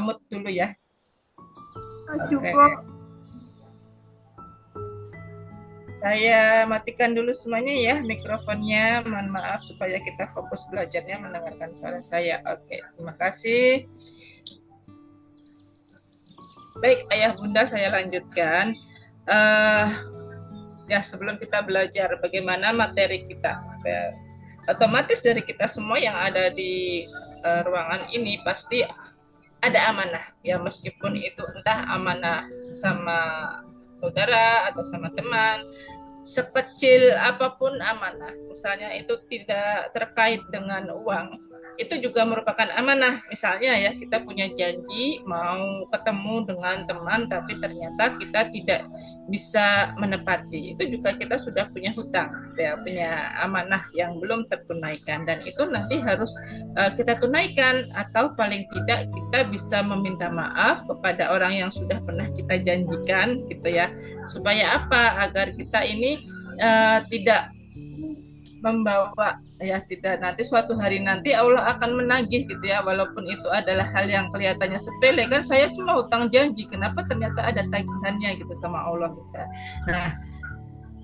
mood dulu ya. Cukup. Saya matikan dulu semuanya ya mikrofonnya. Mohon maaf supaya kita fokus belajarnya mendengarkan suara saya. Oke, terima kasih. Baik, Ayah Bunda, saya lanjutkan. Ya, sebelum kita belajar bagaimana materi kita, otomatis dari kita semua yang ada di ruangan ini pasti ada amanah. Ya, meskipun itu entah amanah sama saudara atau sama teman, sekecil apapun amanah, misalnya itu tidak terkait dengan uang, itu juga merupakan amanah. Misalnya ya, kita punya janji mau ketemu dengan teman, tapi ternyata kita tidak bisa menepati, itu juga kita sudah punya hutang, ya, punya amanah yang belum tertunaikan, dan itu nanti harus kita tunaikan, atau paling tidak kita bisa meminta maaf kepada orang yang sudah pernah kita janjikan, gitu ya. Supaya apa? Agar kita ini tidak membawa, ya, tidak nanti suatu hari nanti Allah akan menagih, gitu ya, walaupun itu adalah hal yang kelihatannya sepele, kan saya cuma hutang janji, kenapa ternyata ada tagihannya gitu sama Allah, gitu. Nah,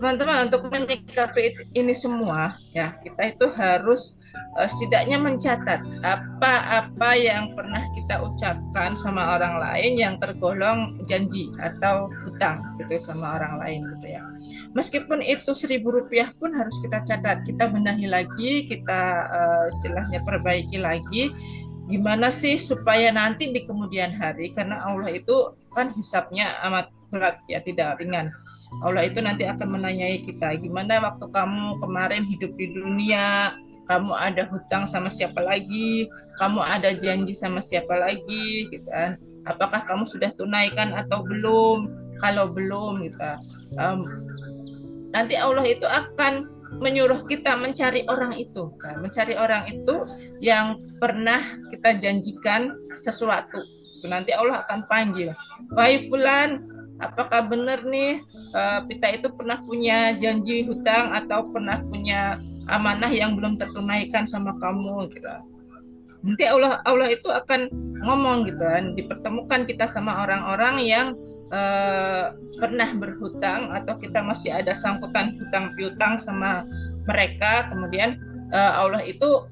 teman-teman, untuk menyikapi ini semua ya, kita itu harus setidaknya mencatat apa-apa yang pernah kita ucapkan sama orang lain yang tergolong janji atau hutang gitu sama orang lain, gitu ya. Meskipun itu Rp1.000 pun harus kita catat, kita benahi lagi, kita istilahnya perbaiki lagi, gimana sih supaya nanti di kemudian hari, karena Allah itu kan hisabnya amat berat ya, tidak ringan. Allah itu nanti akan menanyai kita, gimana waktu kamu kemarin hidup di dunia, kamu ada hutang sama siapa lagi, kamu ada janji sama siapa lagi, gitu kan. Apakah kamu sudah tunaikan atau belum? Kalau belum, gitu. Nanti Allah itu akan menyuruh kita mencari orang itu, kan? Mencari orang itu yang pernah kita janjikan sesuatu. Nanti Allah akan panggil, wahai fulan, apakah benar nih kita itu pernah punya janji hutang atau pernah punya amanah yang belum tertunaikan sama kamu, gitu. Nanti Allah itu akan ngomong, gitu kan, dipertemukan kita sama orang-orang yang pernah berhutang atau kita masih ada sangkutan hutang piutang sama mereka. Kemudian Allah itu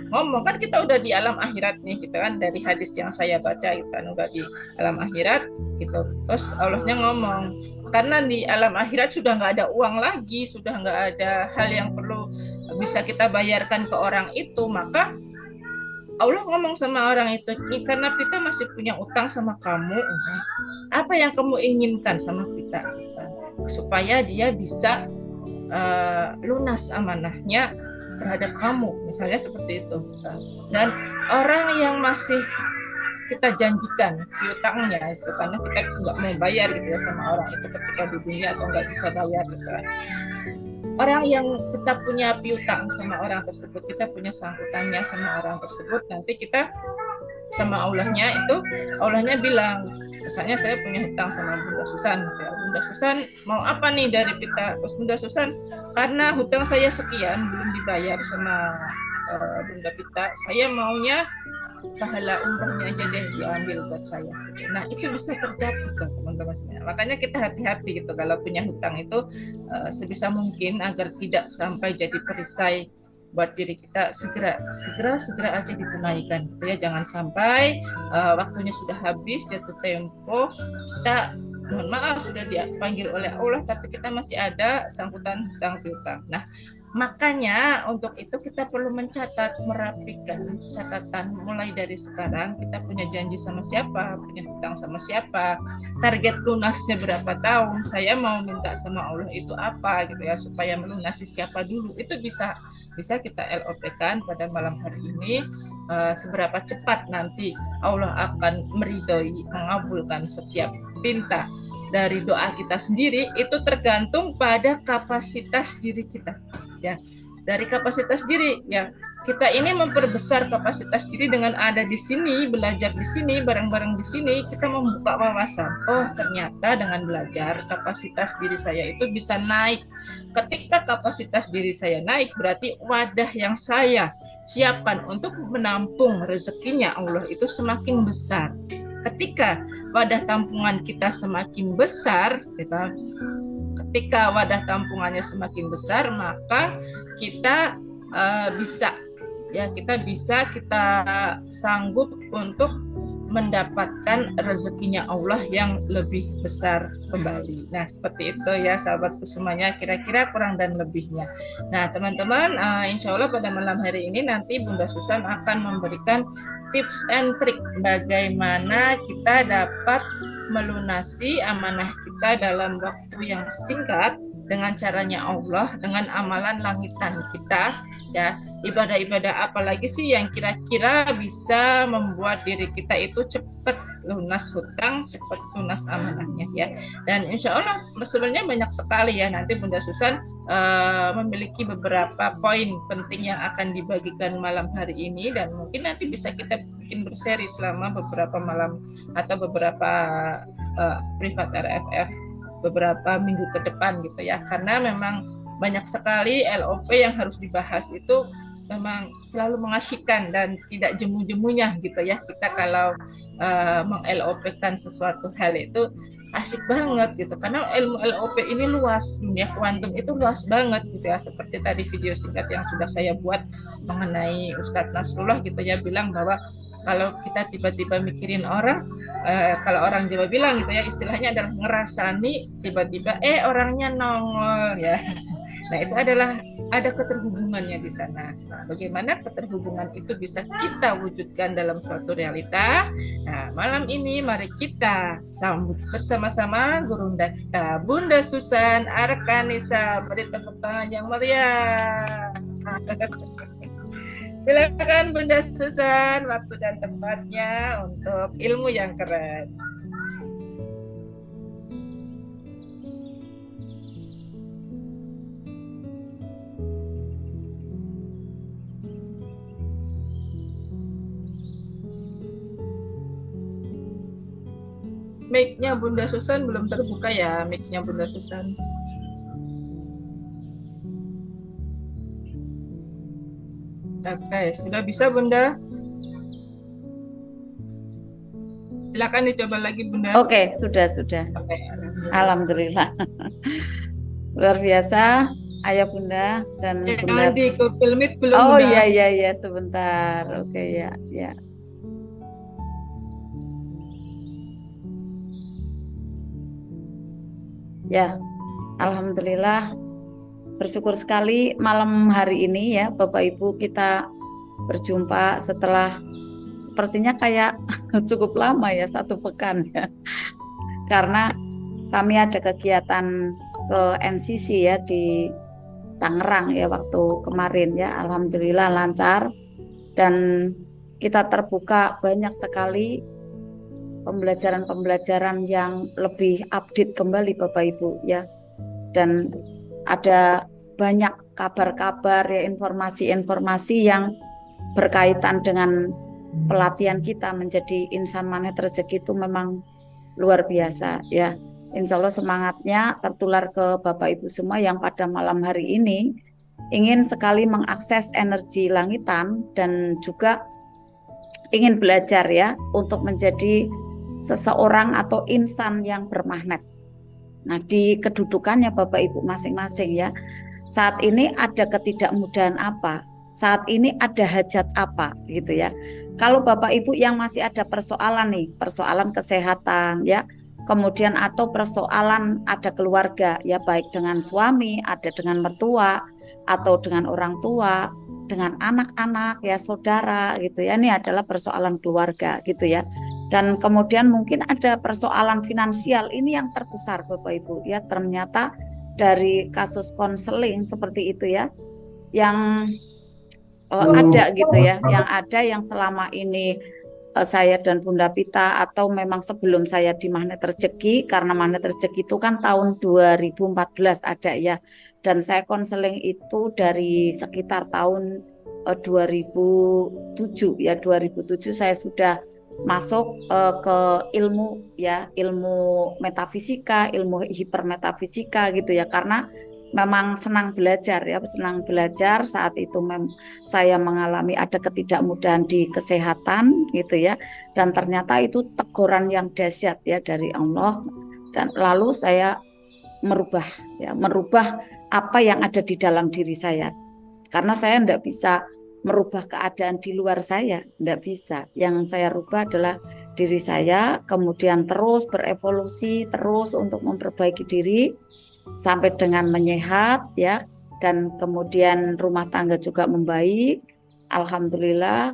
ngomong, kan kita udah di alam akhirat nih, gitu kan, dari hadis yang saya baca, gitu kan, udah di alam akhirat gitu. Terus Allahnya ngomong, karena di alam akhirat sudah nggak ada uang lagi, sudah nggak ada hal yang perlu bisa kita bayarkan ke orang itu, maka Allah ngomong sama orang itu, karena kita masih punya utang sama kamu, apa yang kamu inginkan sama kita, supaya dia bisa lunas amanahnya terhadap kamu, misalnya seperti itu. Dan orang yang masih kita janjikan piutangnya itu, karena kita nggak mau bayar, gitu ya, sama orang itu ketika di dunia, atau nggak bisa bayar, gitu kan. Orang yang kita punya piutang sama orang tersebut, kita punya sangkutannya sama orang tersebut, nanti kita sama Allahnya itu, Allahnya bilang, misalnya saya punya hutang sama Bunda Susan, ya, Bunda Susan mau apa nih dari kita? Terus Bunda Susan, karena hutang saya sekian belum dibayar sama Bunda Pita, saya maunya pahala umrohnya aja deh diambil buat saya. Nah, itu bisa terjadi kan, teman-teman semuanya. Makanya kita hati-hati gitu kalau punya hutang itu, sebisa mungkin agar tidak sampai jadi perisai buat diri kita, segera aja ditunaikan, gitu ya. Jangan sampai waktunya sudah habis, jatuh tempo, kita mohon maaf sudah dipanggil oleh Allah tapi kita masih ada sangkutan hutang piutang. Nah, makanya untuk itu kita perlu mencatat, merapikan catatan mulai dari sekarang, kita punya janji sama siapa, punya hutang sama siapa, target lunasnya berapa tahun, saya mau minta sama Allah itu apa, gitu ya, supaya melunasi siapa dulu. Itu bisa kita LOP-kan pada malam hari ini. Seberapa cepat nanti Allah akan meridhoi, mengabulkan setiap pinta dari doa kita sendiri, itu tergantung pada kapasitas diri kita, ya. dari kapasitas diri ya. Kita ini memperbesar kapasitas diri dengan ada di sini, belajar di sini, bareng-bareng di sini, kita membuka wawasan. Oh, ternyata dengan belajar kapasitas diri saya itu bisa naik. Ketika kapasitas diri saya naik, berarti wadah yang saya siapkan untuk menampung rezekinya Allah itu semakin besar. Ketika wadah tampungan kita semakin besar, ketika wadah tampungannya semakin besar, maka kita bisa kita sanggup untuk mendapatkan rezekinya Allah yang lebih besar kembali. Nah, seperti itu ya sahabatku semuanya, kira-kira kurang dan lebihnya. Nah, teman-teman, insya Allah pada malam hari ini nanti Bunda Susan akan memberikan tips and trik bagaimana kita dapat melunasi amanah kita dalam waktu yang singkat dengan caranya Allah, dengan amalan langitan kita ya. Ibadah-ibadah apalagi sih yang kira-kira bisa membuat diri kita itu cepat lunas hutang, cepat lunas amanahnya ya. Dan insya Allah sebenarnya banyak sekali ya, nanti Bunda Susan memiliki beberapa poin penting yang akan dibagikan malam hari ini, dan mungkin nanti bisa kita bikin berseri selama beberapa malam atau beberapa privat RFF beberapa minggu ke depan gitu ya, karena memang banyak sekali LOP yang harus dibahas. Itu memang selalu mengasyikkan dan tidak jemu-jemunya gitu ya. Kita kalau meng-LOP-kan sesuatu hal itu asik banget gitu, karena ilmu LOP ini luas, dunia kuantum itu luas banget gitu ya. Seperti tadi video singkat yang sudah saya buat mengenai Ustadz Nasrullah gitu ya, bilang bahwa kalau kita tiba-tiba mikirin orang, kalau orang Jawa bilang gitu ya, istilahnya adalah ngerasani, tiba-tiba orangnya nongol ya. Nah, itu adalah ada keterhubungannya di sana. Nah, bagaimana keterhubungan itu bisa kita wujudkan dalam suatu realita? Nah, malam ini mari kita sambut bersama-sama gurunda kita, Bunda Susan Arkanisa. Beri tepuk tangan yang meriah. Silakan Bunda Susan, waktu dan tempatnya untuk ilmu yang keren. Mic-nya Bunda Susan belum terbuka ya, mic-nya Bunda Susan. Oke, sudah bisa Bunda? Silakan dicoba lagi Bunda. Oke, sudah. Oke, Alhamdulillah. Luar biasa, Ayah Bunda dan Bunda. Di Google Meet belum Oh Bunda? iya, sebentar. Oke ya. Ya, alhamdulillah, bersyukur sekali malam hari ini ya Bapak Ibu kita berjumpa setelah sepertinya kayak cukup lama ya, 1 pekan ya. Karena kami ada kegiatan ke NCC ya di Tangerang ya waktu kemarin ya, alhamdulillah lancar dan kita terbuka banyak sekali pembelajaran yang lebih update kembali Bapak Ibu ya, dan ada banyak kabar-kabar ya, informasi-informasi yang berkaitan dengan pelatihan kita menjadi insan magnet rezeki itu memang luar biasa ya. Insya Allah semangatnya tertular ke Bapak Ibu semua yang pada malam hari ini ingin sekali mengakses energi langitan dan juga ingin belajar ya untuk menjadi seseorang atau insan yang bermagnet. Nah, di kedudukannya Bapak Ibu masing-masing ya, saat ini ada ketidakmudahan apa, saat ini ada hajat apa gitu ya. Kalau Bapak Ibu yang masih ada persoalan nih, persoalan kesehatan ya, kemudian atau persoalan ada keluarga ya, baik dengan suami, ada dengan mertua, atau dengan orang tua, dengan anak-anak ya, saudara gitu ya, ini adalah persoalan keluarga gitu ya. Dan kemudian mungkin ada persoalan finansial, ini yang terbesar Bapak Ibu ya, ternyata dari kasus konseling seperti itu ya, yang ada gitu ya, yang selama ini saya dan Bunda Pita, atau memang sebelum saya di Magnet Rezeki, karena Magnet Rezeki itu kan tahun 2014 ada ya, dan saya konseling itu dari sekitar tahun 2007 ya, 2007 saya sudah masuk ke ilmu ya, ilmu metafisika, ilmu hipermetafisika gitu ya, karena memang senang belajar ya, senang belajar. Saat itu saya mengalami ada ketidakmudahan di kesehatan gitu ya, dan ternyata itu teguran yang dahsyat ya dari Allah, dan lalu saya merubah ya, merubah apa yang ada di dalam diri saya, karena saya tidak bisa merubah keadaan di luar saya, tidak bisa. Yang saya rubah adalah diri saya, kemudian terus berevolusi, terus untuk memperbaiki diri sampai dengan menyehat ya, dan kemudian rumah tangga juga membaik, alhamdulillah.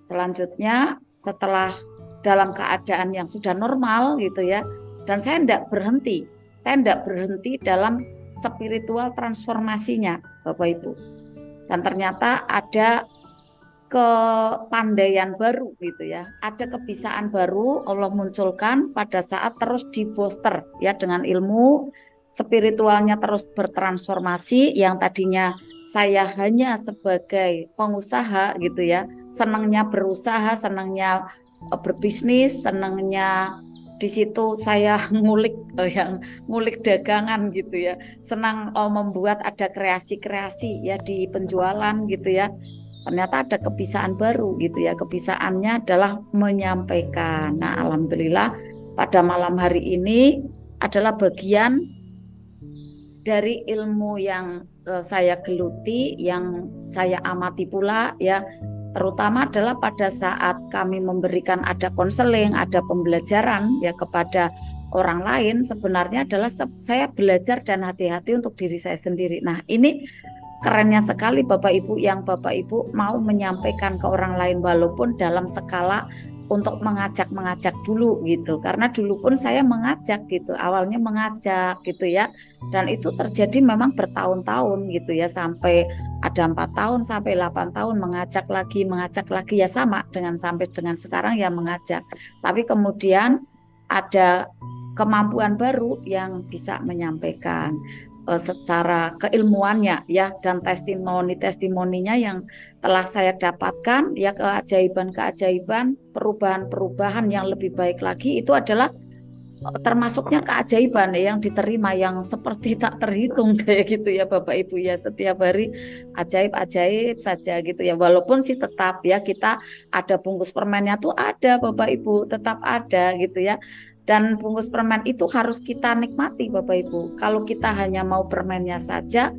Selanjutnya setelah dalam keadaan yang sudah normal gitu ya, dan saya tidak berhenti dalam spiritual transformasinya Bapak Ibu, dan ternyata ada kepandaian baru gitu ya, ada kebisaan baru Allah munculkan pada saat terus di booster ya, dengan ilmu spiritualnya terus bertransformasi. Yang tadinya saya hanya sebagai pengusaha gitu ya, senangnya berusaha, senangnya berbisnis, senangnya di situ saya ngulik dagangan gitu ya, senang membuat ada kreasi-kreasi ya di penjualan gitu ya. Ternyata ada kebisaan baru gitu ya, kebisaannya adalah menyampaikan. Nah, alhamdulillah pada malam hari ini adalah bagian dari ilmu yang saya geluti, yang saya amati pula ya, terutama adalah pada saat kami memberikan ada konseling, ada pembelajaran ya kepada orang lain, sebenarnya adalah saya belajar dan hati-hati untuk diri saya sendiri. Nah, ini kerennya sekali Bapak Ibu, yang Bapak Ibu mau menyampaikan ke orang lain walaupun dalam skala untuk mengajak dulu gitu, karena dulu pun saya mengajak gitu, awalnya mengajak gitu ya, dan itu terjadi memang bertahun-tahun gitu ya, sampai ada 4 tahun sampai 8 tahun mengajak lagi ya, sama dengan sampai dengan sekarang ya mengajak, tapi kemudian ada kemampuan baru yang bisa menyampaikan secara keilmuannya ya, dan testimoninya yang telah saya dapatkan ya, keajaiban-keajaiban, perubahan-perubahan yang lebih baik lagi, itu adalah termasuknya keajaiban ya, yang diterima yang seperti tak terhitung kayak gitu ya Bapak Ibu ya, setiap hari ajaib-ajaib saja gitu ya, walaupun sih tetap ya kita ada bungkus permennya tuh ada Bapak Ibu, tetap ada gitu ya. Dan bungkus permen itu harus kita nikmati Bapak Ibu. Kalau kita hanya mau permennya saja,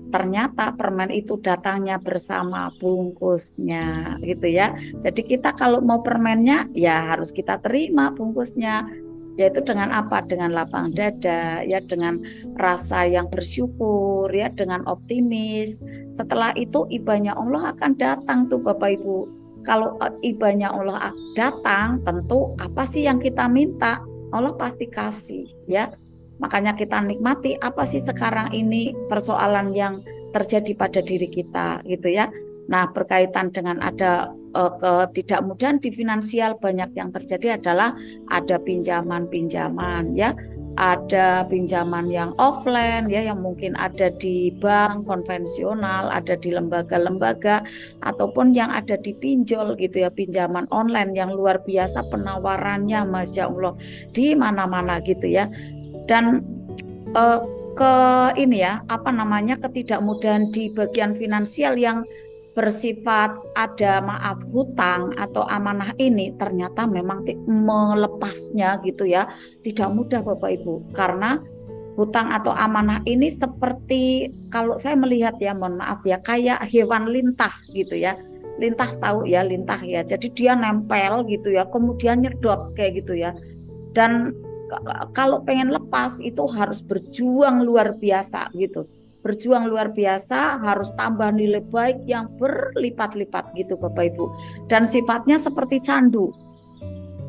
ternyata permen itu datangnya bersama bungkusnya gitu ya. Jadi kita kalau mau permennya ya harus kita terima bungkusnya. Yaitu dengan apa? Dengan lapang dada ya, dengan rasa yang bersyukur ya, dengan optimis. Setelah itu ibanya Allah akan datang tuh Bapak Ibu. Kalau ibanya Allah datang, tentu apa sih yang kita minta? Allah pasti kasih ya. Makanya kita nikmati apa sih sekarang ini persoalan yang terjadi pada diri kita gitu ya. Nah, berkaitan dengan ada ketidakmudahan di finansial, banyak yang terjadi adalah ada pinjaman-pinjaman ya. Ada pinjaman yang offline ya, yang mungkin ada di bank konvensional, ada di lembaga-lembaga, ataupun yang ada di pinjol gitu ya, pinjaman online yang luar biasa penawarannya Masya Allah di mana-mana gitu ya. Dan ketidakmudahan di bagian finansial yang bersifat ada maaf hutang atau amanah ini, ternyata memang melepasnya gitu ya tidak mudah Bapak Ibu, karena hutang atau amanah ini seperti, kalau saya melihat ya, mohon maaf ya, kayak hewan lintah gitu ya. Lintah tahu ya, lintah ya, jadi dia nempel gitu ya, kemudian nyedot kayak gitu ya. Dan kalau pengen lepas itu harus berjuang luar biasa gitu. Berjuang luar biasa, harus tambah nilai baik yang berlipat-lipat gitu Bapak Ibu. Dan sifatnya seperti candu.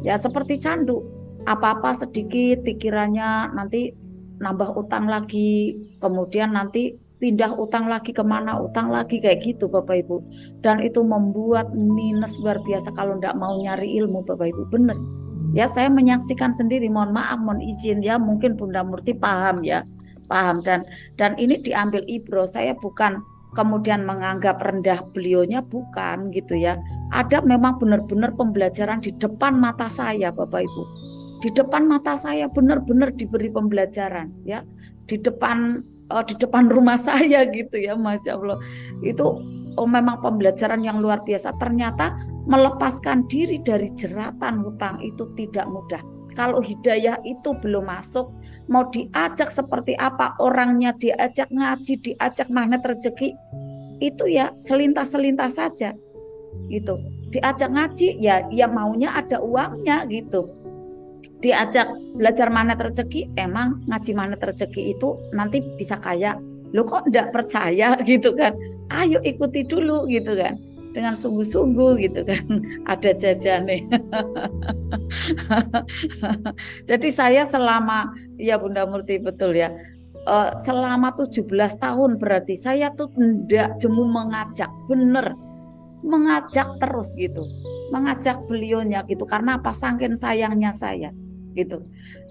Ya seperti candu. Apa-apa sedikit pikirannya nanti nambah utang lagi, kemudian nanti pindah utang lagi kemana, utang lagi kayak gitu Bapak Ibu. Dan itu membuat minus luar biasa kalau tidak mau nyari ilmu Bapak Ibu, bener. Ya saya menyaksikan sendiri, mohon maaf, mohon izin ya, mungkin Bunda Murti paham ya, paham. Dan ini diambil ibro, saya bukan kemudian menganggap rendah beliaunya, bukan gitu ya. Ada memang benar-benar pembelajaran di depan mata saya Bapak Ibu. Di depan mata saya benar-benar diberi pembelajaran ya, di depan rumah saya gitu ya, Masya Allah. Itu memang pembelajaran yang luar biasa. Ternyata melepaskan diri dari jeratan hutang itu tidak mudah. Kalau hidayah itu belum masuk, mau diajak seperti apa orangnya, diajak ngaji, diajak magnet rezeki, itu ya selintas-selintas saja gitu. Diajak ngaji ya maunya ada uangnya gitu. Diajak belajar magnet rezeki, emang ngaji magnet rezeki itu nanti bisa kaya. Lo kok enggak percaya gitu kan? Ayo ikuti dulu gitu kan. Dengan sungguh-sungguh gitu kan. Ada jajannya. Jadi saya selama, ya Bunda Murti betul ya, selama 17 tahun berarti saya tuh enggak jemu mengajak, bener mengajak terus gitu, mengajak beliaunya gitu. Karena apa? Saking sayangnya saya gitu.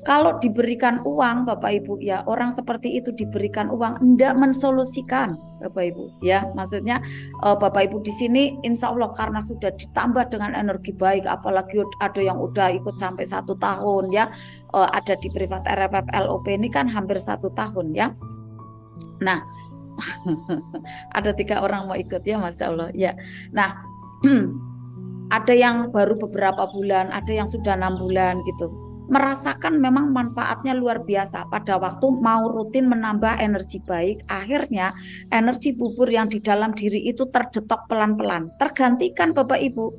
Kalau diberikan uang Bapak Ibu ya, orang seperti itu diberikan uang enggak mensolusikan Bapak Ibu ya. Maksudnya Bapak Ibu di sini insya Allah karena sudah ditambah dengan energi baik, apalagi ada yang udah ikut sampai 1 tahun ya, ada di privat RFF LOP ini kan hampir 1 tahun ya. Nah ada 3 orang mau ikut ya, Masya Allah ya. Nah ada yang baru beberapa bulan, ada yang sudah 6 bulan gitu, merasakan memang manfaatnya luar biasa. Pada waktu mau rutin menambah energi baik, akhirnya energi bubur yang di dalam diri itu terdetok pelan-pelan, tergantikan Bapak Ibu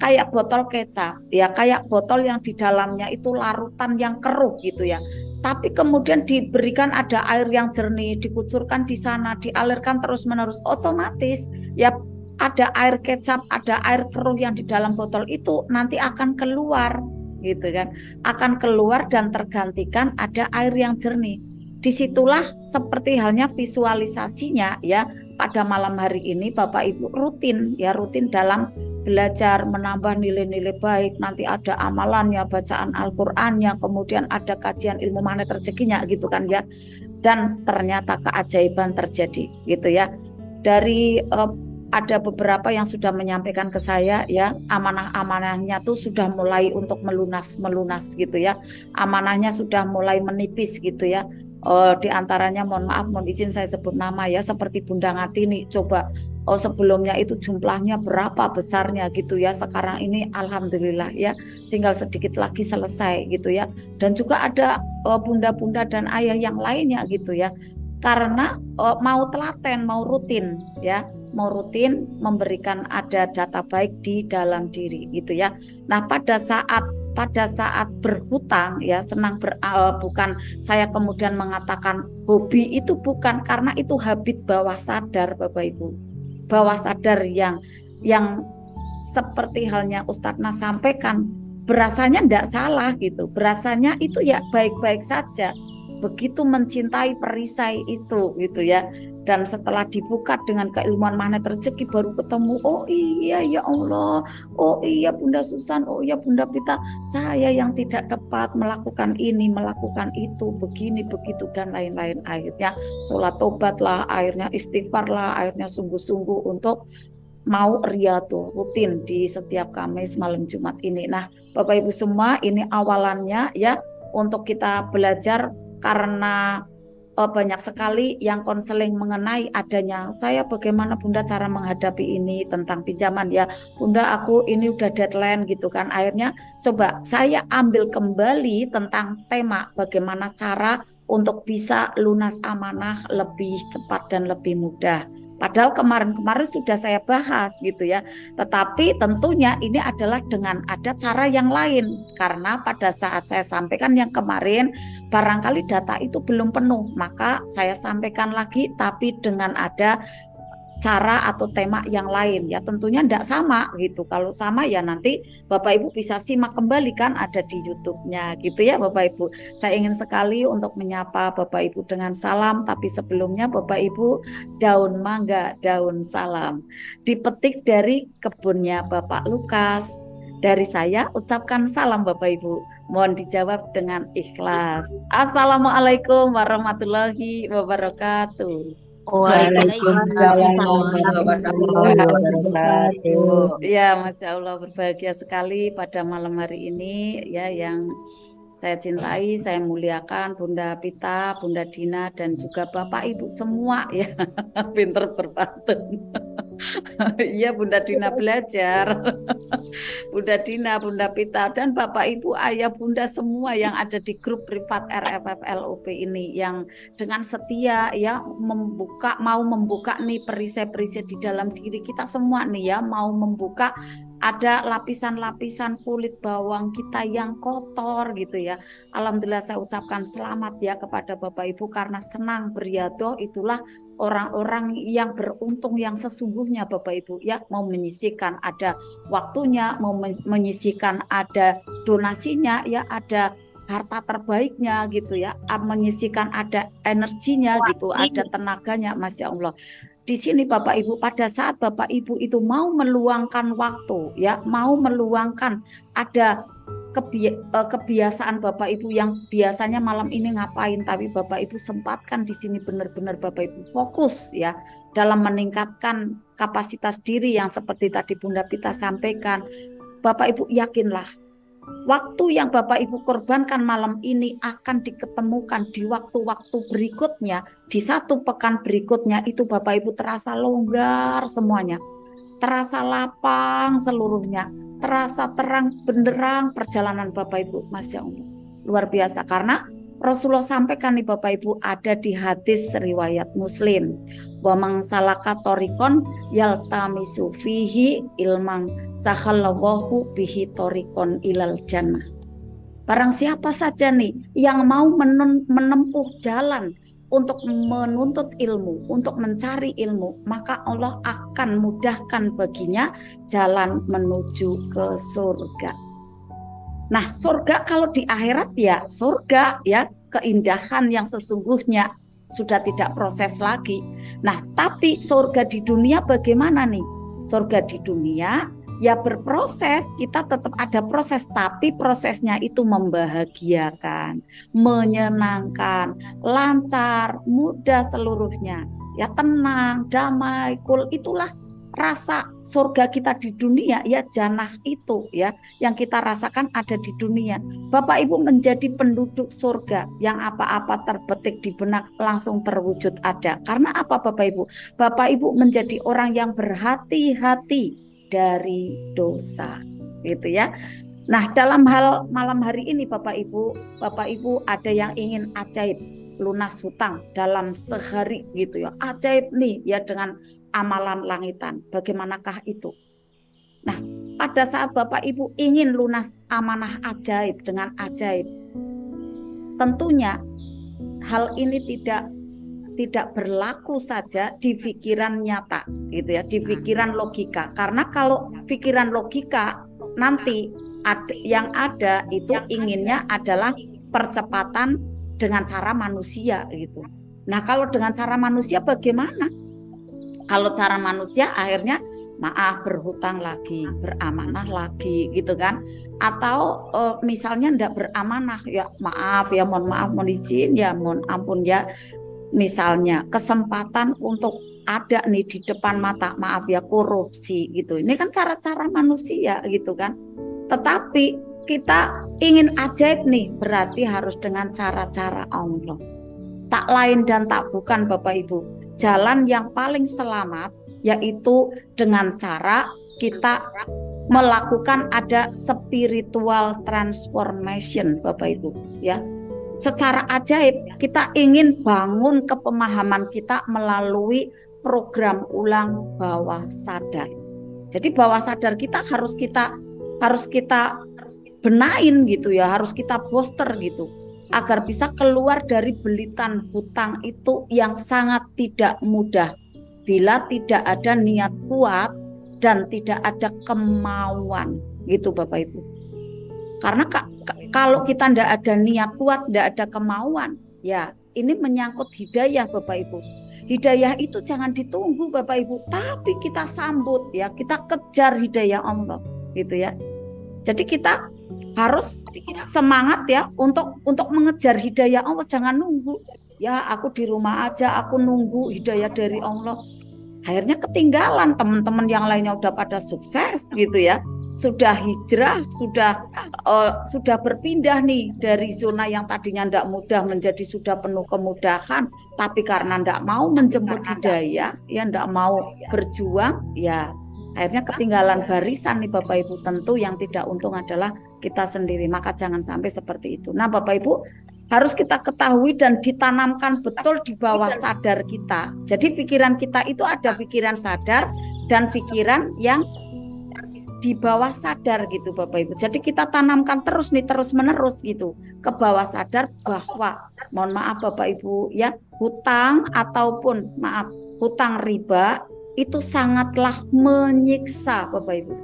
kayak botol kecap ya, kayak botol yang di dalamnya itu larutan yang keruh gitu ya, tapi kemudian diberikan ada air yang jernih, dikucurkan di sana, dialirkan terus-menerus, otomatis ya ada air kecap, ada air keruh yang di dalam botol itu nanti akan keluar gitu kan, akan keluar dan tergantikan ada air yang jernih. Disitulah seperti halnya visualisasinya ya, pada malam hari ini Bapak Ibu rutin dalam belajar menambah nilai-nilai baik, nanti ada amalannya, bacaan Al-Qur'annya, kemudian ada kajian ilmu magnet rezekinya gitu kan ya. Dan ternyata keajaiban terjadi gitu ya. Dari ada beberapa yang sudah menyampaikan ke saya ya, amanah-amanahnya tuh sudah mulai untuk melunas gitu ya, amanahnya sudah mulai menipis gitu ya. Di antaranya mohon maaf, mohon izin saya sebut nama ya, seperti Bunda Ngatini. Coba sebelumnya itu jumlahnya berapa besarnya gitu ya, sekarang ini alhamdulillah ya tinggal sedikit lagi selesai gitu ya. Dan juga ada bunda-bunda dan ayah yang lainnya gitu ya, karena mau telaten, mau rutin ya, mau rutin memberikan ada data baik di dalam diri gitu ya. Nah pada saat berhutang ya, bukan saya kemudian mengatakan hobi, itu bukan, karena itu habit bawah sadar Bapak Ibu, bawah sadar yang seperti halnya Ustadz Nas sampaikan, berasanya enggak salah gitu, berasanya itu ya baik-baik saja. Begitu mencintai perisai itu gitu ya, dan setelah dibuka dengan keilmuan magnet rezeki baru ketemu, oh iya ya Allah, oh iya Bunda Susan, oh iya Bunda Pita, saya yang tidak tepat melakukan ini, melakukan itu, begini begitu dan lain-lain. Akhirnya sholat tobat lah, akhirnya istighfar lah, akhirnya sungguh-sungguh untuk mau riyadhah rutin di setiap Kamis malam Jumat ini. Nah Bapak Ibu semua, ini awalannya ya untuk kita belajar, karena banyak sekali yang konseling mengenai adanya, saya bagaimana Bunda cara menghadapi ini tentang pinjaman ya Bunda, aku ini udah deadline gitu kan. Akhirnya coba saya ambil kembali tentang tema bagaimana cara untuk bisa lunas amanah lebih cepat dan lebih mudah. Padahal kemarin sudah saya bahas gitu ya. Tetapi tentunya ini adalah dengan ada cara yang lain. Karena pada saat saya sampaikan yang kemarin, barangkali data itu belum penuh. Maka saya sampaikan lagi, tapi dengan ada cara atau tema yang lain ya, tentunya tidak sama gitu. Kalau sama ya nanti Bapak Ibu bisa simak kembali, kan ada di YouTube-nya gitu ya Bapak Ibu. Saya ingin sekali untuk menyapa Bapak Ibu dengan salam, tapi sebelumnya Bapak Ibu, daun mangga, daun salam dipetik dari kebunnya Bapak Lukas. Dari saya ucapkan salam Bapak Ibu. Mohon dijawab dengan ikhlas. Assalamualaikum warahmatullahi wabarakatuh. Waalaikumsalam warahmatullahi wabarakatuh. Ya, Masya Allah, berbahagia sekali pada malam hari ini ya, yang saya cintai, saya muliakan Bunda Pita, Bunda Dina, dan juga Bapak Ibu semua ya. Pinter berpantun. Iya, Bunda Dina belajar. Bunda Dina, Bunda Pita, dan Bapak Ibu, Ayah, Bunda semua yang ada di grup privat RFFLOP ini, yang dengan setia ya mau membuka nih perisai-perisai di dalam diri kita semua nih ya, mau membuka ada lapisan-lapisan kulit bawang kita yang kotor gitu ya. Alhamdulillah saya ucapkan selamat ya kepada Bapak Ibu, karena senang beriadoh itulah orang-orang yang beruntung yang sesungguhnya Bapak Ibu ya, mau menyisihkan ada waktunya, mau menyisihkan ada donasinya ya, ada harta terbaiknya gitu ya, menyisihkan ada energinya gitu, ada tenaganya, Masya Allah. Di sini Bapak Ibu, pada saat Bapak Ibu itu mau meluangkan waktu ya, mau meluangkan ada kebiasaan Bapak Ibu yang biasanya malam ini ngapain, tapi Bapak Ibu sempatkan di sini benar-benar Bapak Ibu fokus ya dalam meningkatkan kapasitas diri yang seperti tadi Bunda Pita sampaikan. Bapak Ibu yakinlah waktu yang Bapak Ibu korbankan malam ini akan diketemukan di waktu-waktu berikutnya, di satu pekan berikutnya itu Bapak Ibu terasa longgar semuanya, terasa lapang seluruhnya, terasa terang benderang perjalanan Bapak Ibu. Masya Allah, luar biasa, karena Rasulullah sampaikan nih Bapak Ibu, ada di hadis riwayat Muslim, wa man salaka thoriqon yaltamisu fihi ilman sahallallahu bihi thoriqon ilal jannah. Barang siapa saja nih yang mau menempuh jalan untuk menuntut ilmu, untuk mencari ilmu, maka Allah akan mudahkan baginya jalan menuju ke surga. Nah, surga kalau di akhirat ya surga ya, keindahan yang sesungguhnya sudah tidak proses lagi. Nah, tapi surga di dunia bagaimana nih? Surga di dunia ya berproses, kita tetap ada proses, tapi prosesnya itu membahagiakan, menyenangkan, lancar, mudah seluruhnya. Ya tenang, damai, cool, itulah rasa surga kita di dunia ya, jannah itu ya yang kita rasakan ada di dunia. Bapak Ibu menjadi penduduk surga yang apa-apa terbetik di benak langsung terwujud ada. Karena apa Bapak Ibu? Bapak Ibu menjadi orang yang berhati-hati dari dosa gitu ya. Nah, dalam hal malam hari ini Bapak Ibu ada yang ingin ajaib, lunas hutang dalam sehari gitu ya, ajaib nih ya dengan amalan langitan. Bagaimanakah itu? Nah, pada saat Bapak Ibu ingin lunas amanah ajaib dengan ajaib, tentunya hal ini tidak berlaku saja di pikiran nyata gitu ya, di pikiran logika. Karena kalau pikiran logika nanti yang ada itu inginnya adalah percepatan dengan cara manusia gitu. Nah, kalau dengan cara manusia bagaimana? Kalau cara manusia akhirnya maaf, berhutang lagi, beramanah lagi gitu kan. Atau misalnya enggak beramanah ya maaf ya, mohon maaf, mohon izin ya, mohon ampun ya. Misalnya kesempatan untuk ada nih di depan mata, maaf ya, korupsi gitu. Ini kan cara-cara manusia gitu kan. Tetapi kita ingin ajaib nih, berarti harus dengan cara-cara Allah. Tak lain dan tak bukan Bapak Ibu, jalan yang paling selamat yaitu dengan cara kita melakukan ada spiritual transformation Bapak Ibu ya. Secara ajaib kita ingin bangun kepemahaman kita melalui program ulang bawah sadar. Jadi bawah sadar kita harus kita benain gitu ya, harus kita booster gitu, agar bisa keluar dari belitan hutang itu yang sangat tidak mudah bila tidak ada niat kuat dan tidak ada kemauan, gitu Bapak Ibu. Karena kalau kita tidak ada niat kuat, tidak ada kemauan, ya ini menyangkut hidayah Bapak Ibu. Hidayah itu jangan ditunggu Bapak Ibu, tapi kita sambut ya, kita kejar hidayah Allah, gitu ya. Jadi kita harus semangat ya untuk mengejar hidayah Allah, jangan nunggu. Ya aku di rumah aja, aku nunggu hidayah dari Allah. Akhirnya ketinggalan, teman-teman yang lainnya udah pada sukses gitu ya. Sudah hijrah, sudah berpindah nih dari zona yang tadinya tidak mudah menjadi sudah penuh kemudahan, tapi karena tidak mau menjemput hidayah, ya tidak mau berjuang, ya akhirnya ketinggalan barisan nih Bapak Ibu. Tentu yang tidak untung adalah kita sendiri, maka jangan sampai seperti itu. Nah Bapak Ibu, harus kita ketahui dan ditanamkan betul di bawah sadar kita. Jadi pikiran kita itu ada pikiran sadar dan pikiran yang di bawah sadar gitu Bapak Ibu. Jadi kita tanamkan terus nih, terus menerus gitu ke bawah sadar bahwa, mohon maaf Bapak Ibu ya, hutang ataupun hutang riba itu sangatlah menyiksa Bapak Ibu.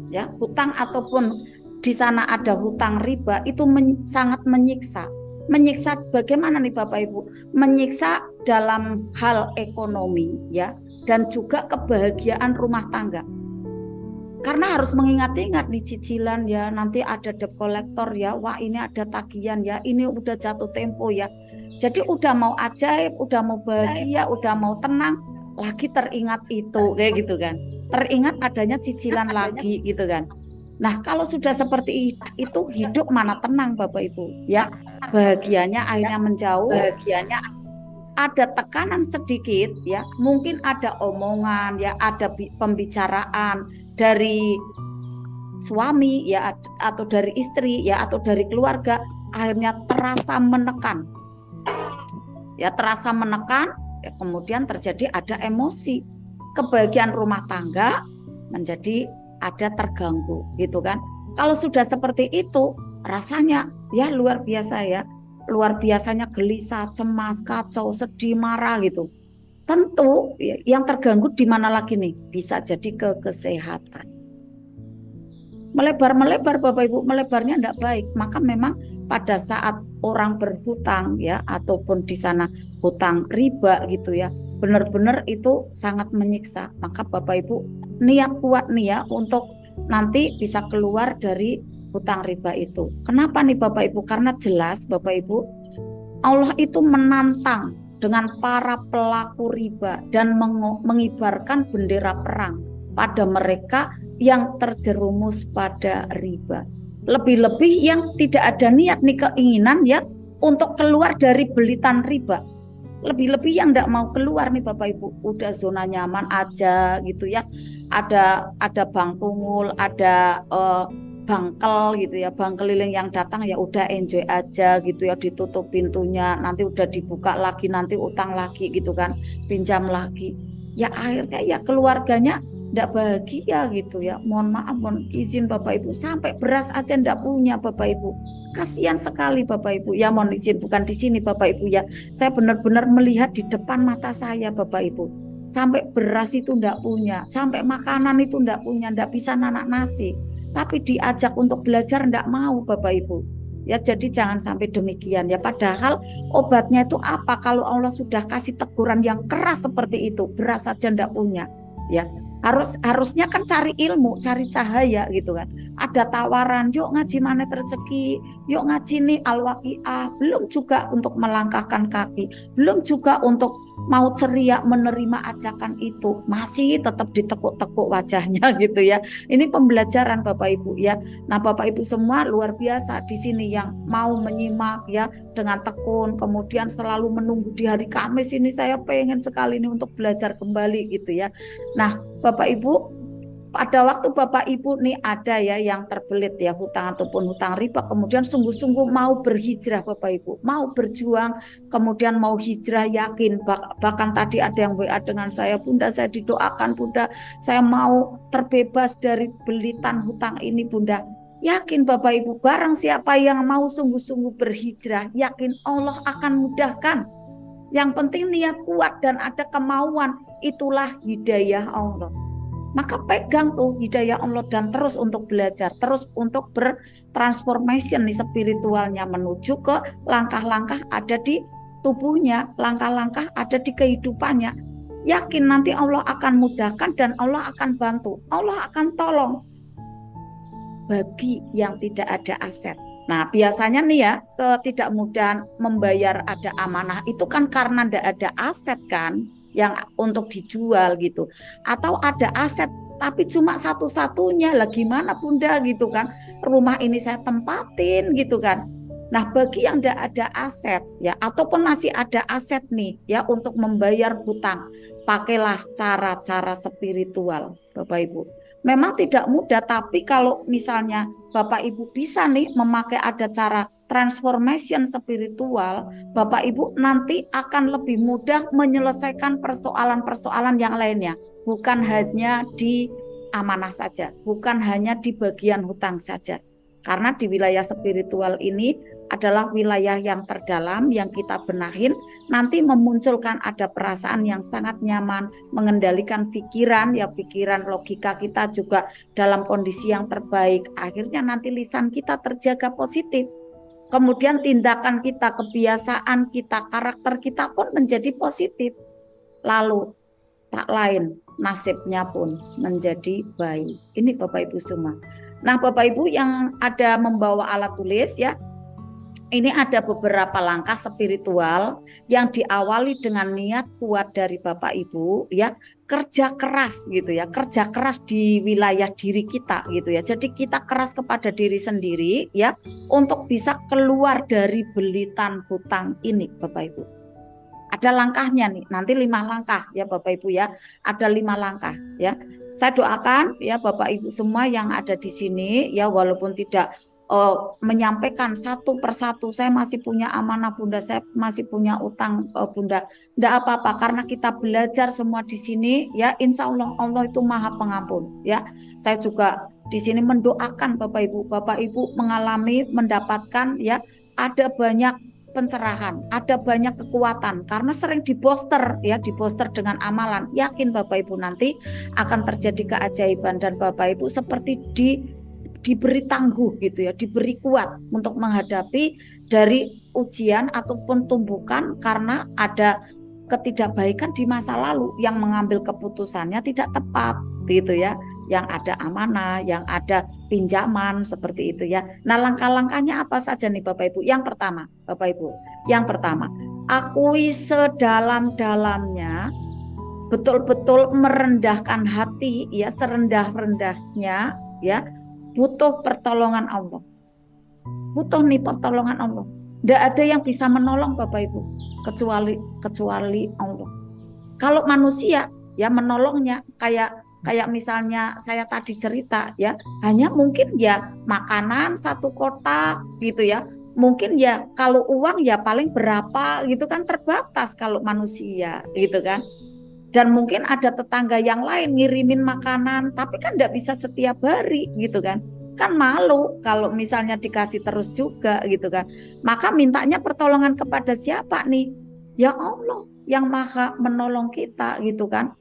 Ya, hutang ataupun di sana ada hutang riba itu sangat menyiksa. Menyiksa bagaimana nih Bapak Ibu? Menyiksa dalam hal ekonomi ya, dan juga kebahagiaan rumah tangga. Karena harus mengingat-ingat nih cicilan ya, nanti ada debt collector ya, wah ini ada tagihan ya, ini udah jatuh tempo ya. Jadi udah mau ajaib, udah mau bahagia, udah mau tenang, lagi teringat itu kayak gitu kan. Teringat adanya cicilan lagi gitu kan. Nah kalau sudah seperti itu, hidup mana tenang Bapak Ibu ya. Bahagianya akhirnya menjauh, ada tekanan sedikit ya, mungkin ada omongan ya, ada pembicaraan dari suami ya, atau dari istri ya, atau dari keluarga, akhirnya terasa menekan ya, ya, kemudian terjadi ada emosi, kebahagiaan rumah tangga menjadi ada terganggu gitu kan. Kalau sudah seperti itu rasanya ya luar biasa ya, luar biasanya gelisah, cemas, kacau, sedih, marah gitu. Tentu yang terganggu di mana lagi nih? Bisa jadi ke kesehatan. Melebar Bapak Ibu, melebarnya tidak baik. Maka memang pada saat orang berhutang ya, ataupun di sana hutang riba gitu ya, benar-benar itu sangat menyiksa. Maka Bapak Ibu niat kuat nih ya untuk nanti bisa keluar dari hutang riba itu. Kenapa nih Bapak Ibu? Karena jelas Bapak Ibu, Allah itu menantang dengan para pelaku riba dan mengibarkan bendera perang pada mereka yang terjerumus pada riba. Lebih-lebih yang tidak ada niat nih, keinginan ya untuk keluar dari belitan riba. Lebih-lebih yang tidak mau keluar nih Bapak Ibu, udah zona nyaman aja gitu ya. Ada bank tungul, ada bangkel gitu ya, bank keliling yang datang ya udah enjoy aja gitu ya, ditutup pintunya, nanti udah dibuka lagi, nanti utang lagi gitu kan, pinjam lagi. Ya akhirnya ya keluarganya tidak bahagia gitu ya. Mohon maaf, mohon izin Bapak Ibu, sampai beras aja tidak punya Bapak Ibu. Kasihan sekali Bapak Ibu. Ya mohon izin, bukan di sini Bapak Ibu ya. Saya benar-benar melihat di depan mata saya Bapak Ibu. Sampai beras itu tidak punya, sampai makanan itu tidak punya, tidak bisa nanak nasi. Tapi diajak untuk belajar tidak mau Bapak Ibu. Ya jadi jangan sampai demikian ya. Padahal obatnya itu apa? Kalau Allah sudah kasih teguran yang keras seperti itu, beras saja tidak punya. Ya harusnya kan cari ilmu, cari cahaya gitu kan. Ada tawaran, yuk ngaji Manet Rezeki, yuk ngaji nih Al-Waqiah. Belum juga untuk melangkahkan kaki, belum juga untuk mau ceria menerima ajakan itu, masih tetap ditekuk-tekuk wajahnya gitu ya. Ini pembelajaran Bapak Ibu ya. Nah Bapak Ibu semua luar biasa di sini yang mau menyimak ya dengan tekun, kemudian selalu menunggu di hari Kamis ini, saya pengen sekali ini untuk belajar kembali gitu ya. Nah Bapak Ibu, pada waktu Bapak Ibu nih ada ya yang terbelit ya hutang ataupun hutang riba, kemudian sungguh-sungguh mau berhijrah Bapak Ibu, mau berjuang, kemudian mau hijrah yakin, bahkan tadi ada yang WA dengan saya, Bunda saya didoakan Bunda, saya mau terbebas dari belitan hutang ini Bunda. Yakin Bapak Ibu, barang siapa yang mau sungguh-sungguh berhijrah, yakin Allah akan mudahkan. Yang penting niat kuat dan ada kemauan, itulah hidayah Allah. Maka pegang tuh hidayah Allah dan terus untuk belajar, terus untuk bertransformation nih spiritualnya menuju ke langkah-langkah ada di tubuhnya, langkah-langkah ada di kehidupannya. Yakin nanti Allah akan mudahkan dan Allah akan bantu, Allah akan tolong. Bagi yang tidak ada aset. Nah, biasanya nih ya, ketidakmudahan membayar ada amanah itu kan karena tidak ada aset kan yang untuk dijual gitu. Atau ada aset tapi cuma satu-satunya, lah gimana Bunda gitu kan. Rumah ini saya tempatin gitu kan. Nah, bagi yang tidak ada aset ya, ataupun masih ada aset nih ya untuk membayar hutang, pakailah cara-cara spiritual, Bapak Ibu. Memang tidak mudah, tapi kalau misalnya Bapak Ibu bisa nih memakai ada cara transformation spiritual, Bapak Ibu nanti akan lebih mudah menyelesaikan persoalan-persoalan yang lainnya, bukan hanya di amanah saja, bukan hanya di bagian hutang saja. Karena di wilayah spiritual ini adalah wilayah yang terdalam yang kita benahin, nanti memunculkan ada perasaan yang sangat nyaman, mengendalikan pikiran, ya pikiran logika kita juga dalam kondisi yang terbaik. Akhirnya nanti lisan kita terjaga positif. Kemudian tindakan kita, kebiasaan kita, karakter kita pun menjadi positif. Lalu tak lain nasibnya pun menjadi baik. Ini Bapak Ibu semua. Nah, Bapak Ibu yang ada membawa alat tulis ya, ini ada beberapa langkah spiritual yang diawali dengan niat kuat dari Bapak Ibu ya, kerja keras gitu ya, kerja keras di wilayah diri kita gitu ya. Jadi kita keras kepada diri sendiri ya untuk bisa keluar dari belitan hutang ini Bapak Ibu. Ada langkahnya nih, nanti 5 langkah ya Bapak Ibu ya. Ada 5 langkah ya. Saya doakan ya Bapak Ibu semua yang ada di sini ya, walaupun tidak menyampaikan satu persatu, saya masih punya amanah Bunda, saya masih punya utang Bunda. Tidak apa-apa, karena kita belajar semua di sini ya, insya Allah Allah itu maha pengampun ya. Saya juga di sini mendoakan Bapak Ibu mengalami, mendapatkan ya, ada banyak pencerahan, ada banyak kekuatan karena sering diposter ya, diposter dengan amalan. Yakin Bapak Ibu nanti akan terjadi keajaiban dan Bapak Ibu seperti diberi tangguh gitu ya, diberi kuat untuk menghadapi dari ujian ataupun tumbukan karena ada ketidakbaikan di masa lalu yang mengambil keputusannya tidak tepat gitu ya, yang ada amanah, yang ada pinjaman seperti itu ya. Nah, langkah-langkahnya apa saja nih Bapak Ibu? Yang pertama, Bapak Ibu, yang pertama, akui sedalam-dalamnya, betul-betul merendahkan hati ya, serendah-rendahnya ya, butuh pertolongan Allah. Butuh nih pertolongan Allah. Tidak ada yang bisa menolong Bapak Ibu kecuali Allah. Kalau manusia ya menolongnya kayak misalnya saya tadi cerita ya, hanya mungkin ya makanan 1 kotak gitu ya. Mungkin ya kalau uang ya paling berapa gitu kan, terbatas kalau manusia gitu kan. Dan mungkin ada tetangga yang lain ngirimin makanan, tapi kan tidak bisa setiap hari gitu kan. Kan malu kalau misalnya dikasih terus juga gitu kan. Maka mintanya pertolongan kepada siapa nih? Ya Allah yang maha menolong kita gitu kan.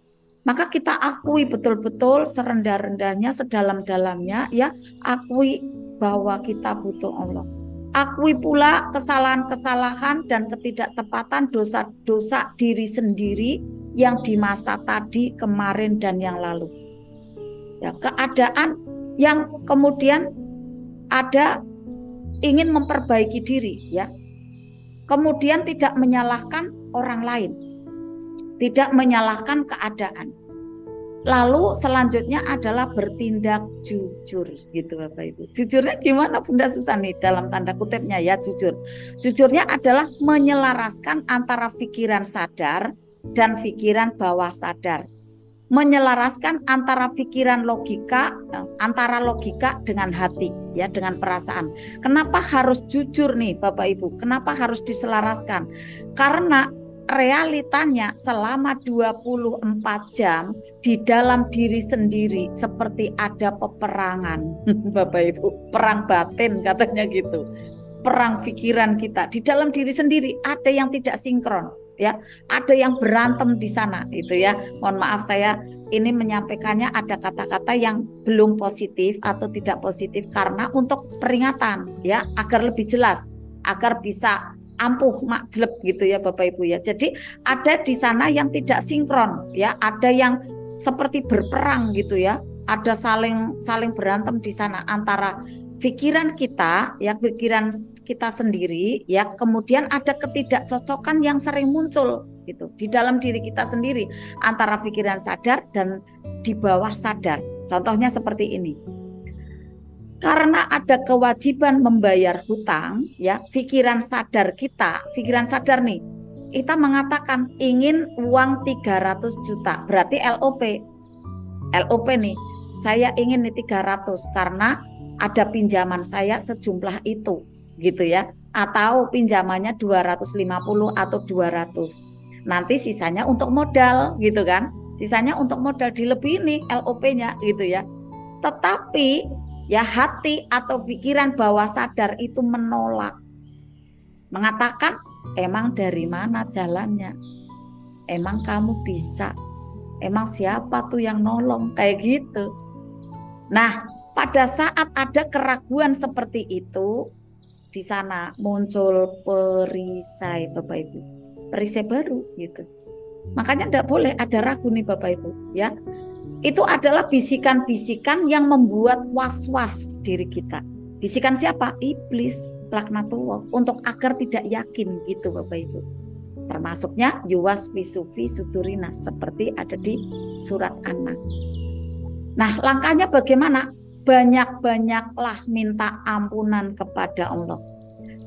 Maka kita akui betul-betul serendah-rendahnya, sedalam-dalamnya ya, akui bahwa kita butuh Allah. Akui pula kesalahan-kesalahan dan ketidaktepatan, dosa-dosa diri sendiri yang di masa tadi, kemarin dan yang lalu. Ya, keadaan yang kemudian ada ingin memperbaiki diri ya. Kemudian tidak menyalahkan orang lain. Tidak menyalahkan keadaan. Lalu selanjutnya adalah bertindak jujur gitu Bapak Ibu. Jujurnya gimana Bunda Susani dalam tanda kutipnya ya, jujur. Jujurnya adalah menyelaraskan antara pikiran sadar dan pikiran bawah sadar. Menyelaraskan antara pikiran logika, antara logika dengan hati ya, dengan perasaan. Kenapa harus jujur nih Bapak Ibu? Kenapa harus diselaraskan? Karena realitanya selama 24 jam di dalam diri sendiri seperti ada peperangan Bapak Ibu, perang batin katanya gitu. Perang pikiran kita di dalam diri sendiri ada yang tidak sinkron. ya. Ada yang berantem di sana itu ya. Mohon maaf saya ini menyampaikannya ada kata-kata yang belum positif atau tidak positif karena untuk peringatan ya, agar lebih jelas, agar bisa ampuh makjleb gitu ya Bapak Ibu ya. Jadi ada di sana yang tidak sinkron ya, ada yang seperti berperang gitu ya. Ada saling berantem di sana antara pikiran kita ya, pikiran kita sendiri ya, kemudian ada ketidakcocokan yang sering muncul gitu di dalam diri kita sendiri antara pikiran sadar dan di bawah sadar. Contohnya seperti ini. Karena ada kewajiban membayar hutang ya, pikiran sadar nih, kita mengatakan ingin uang 300 juta, berarti LOP nih, saya ingin nih 300 karena ada pinjaman saya sejumlah itu gitu ya, atau pinjamannya 250 atau 200, nanti sisanya untuk modal gitu kan, sisanya untuk modal, dilebih nih LOP-nya gitu ya. Tetapi ya hati atau pikiran bawah sadar itu menolak, mengatakan emang dari mana jalannya, emang kamu bisa, emang siapa tuh yang nolong, kayak gitu. Nah, pada saat ada keraguan seperti itu, di sana muncul perisai Bapak Ibu, perisai baru gitu. Makanya tidak boleh ada ragu nih Bapak Ibu ya. Itu adalah bisikan-bisikan yang membuat was-was diri kita. Bisikan siapa? Iblis, laknatullah, untuk agar tidak yakin gitu Bapak Ibu. Termasuknya yuwas visufi sudurina seperti ada di surat An-Nas. Nah, langkahnya bagaimana? Banyak-banyaklah minta ampunan kepada Allah.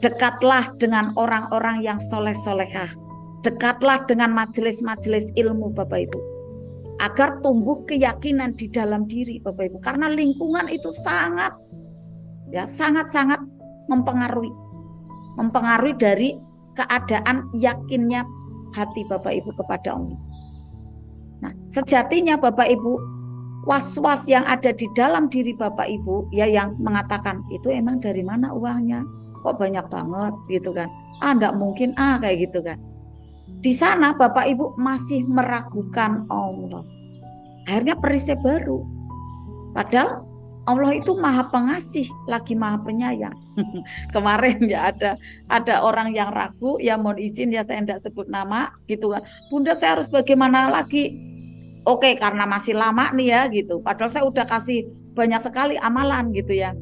Dekatlah dengan orang-orang yang soleh-solehah. Dekatlah dengan majelis-majelis ilmu Bapak Ibu, agar tumbuh keyakinan di dalam diri Bapak Ibu. Karena lingkungan itu sangat mempengaruhi dari keadaan yakinnya hati Bapak Ibu kepada Allah. Nah, sejatinya Bapak Ibu, was-was yang ada di dalam diri Bapak Ibu ya, yang mengatakan itu emang dari mana uangnya, kok banyak banget gitu kan, enggak mungkin kayak gitu kan. Di sana Bapak Ibu masih meragukan Allah. Akhirnya perisai baru. Padahal Allah itu maha pengasih lagi maha penyayang. Kemarin ya ada orang yang ragu, ya mohon izin ya saya tidak sebut nama gitu kan. Bunda saya harus bagaimana lagi? Oke, karena masih lama nih ya gitu. Padahal saya udah kasih banyak sekali amalan gitu ya.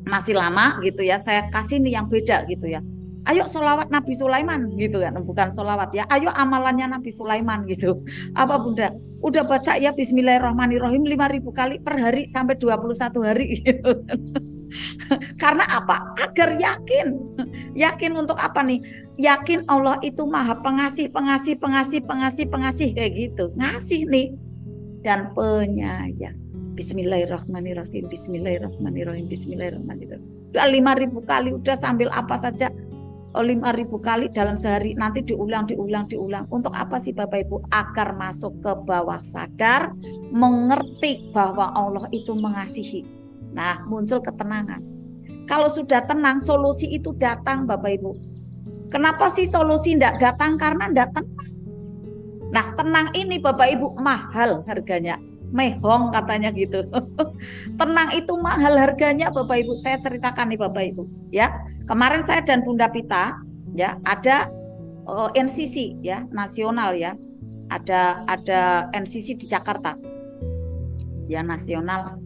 Masih lama gitu ya, saya kasih nih yang beda gitu ya. Ayo sholawat Nabi Sulaiman gitu kan, bukan sholawat ya. Ayo amalannya Nabi Sulaiman gitu. Apa Bunda? Udah baca ya Bismillahirrahmanirrahim 5.000 kali per hari sampai 21 hari gitu. Karena apa? Agar yakin. Yakin untuk apa nih? Yakin Allah itu maha pengasih kayak gitu. Ngasih nih dan penyayang. Bismillahirrahmanirrahim. Udah 5.000 kali, udah sambil apa saja 5.000 kali dalam sehari, nanti diulang. Untuk apa sih Bapak Ibu? Agar masuk ke bawah sadar, mengerti bahwa Allah itu mengasihi. Nah, muncul ketenangan. Kalau sudah tenang, solusi itu datang Bapak Ibu. Kenapa sih solusi tidak datang? Karena tidak tenang. Nah, tenang ini Bapak Ibu mahal harganya. Mehong katanya gitu. Tenang itu mahal harganya Bapak Ibu. Saya ceritakan nih Bapak Ibu ya. Kemarin saya dan Bunda Pita ya ada NCC ya, nasional ya. Ada NCC di Jakarta. Ya, nasional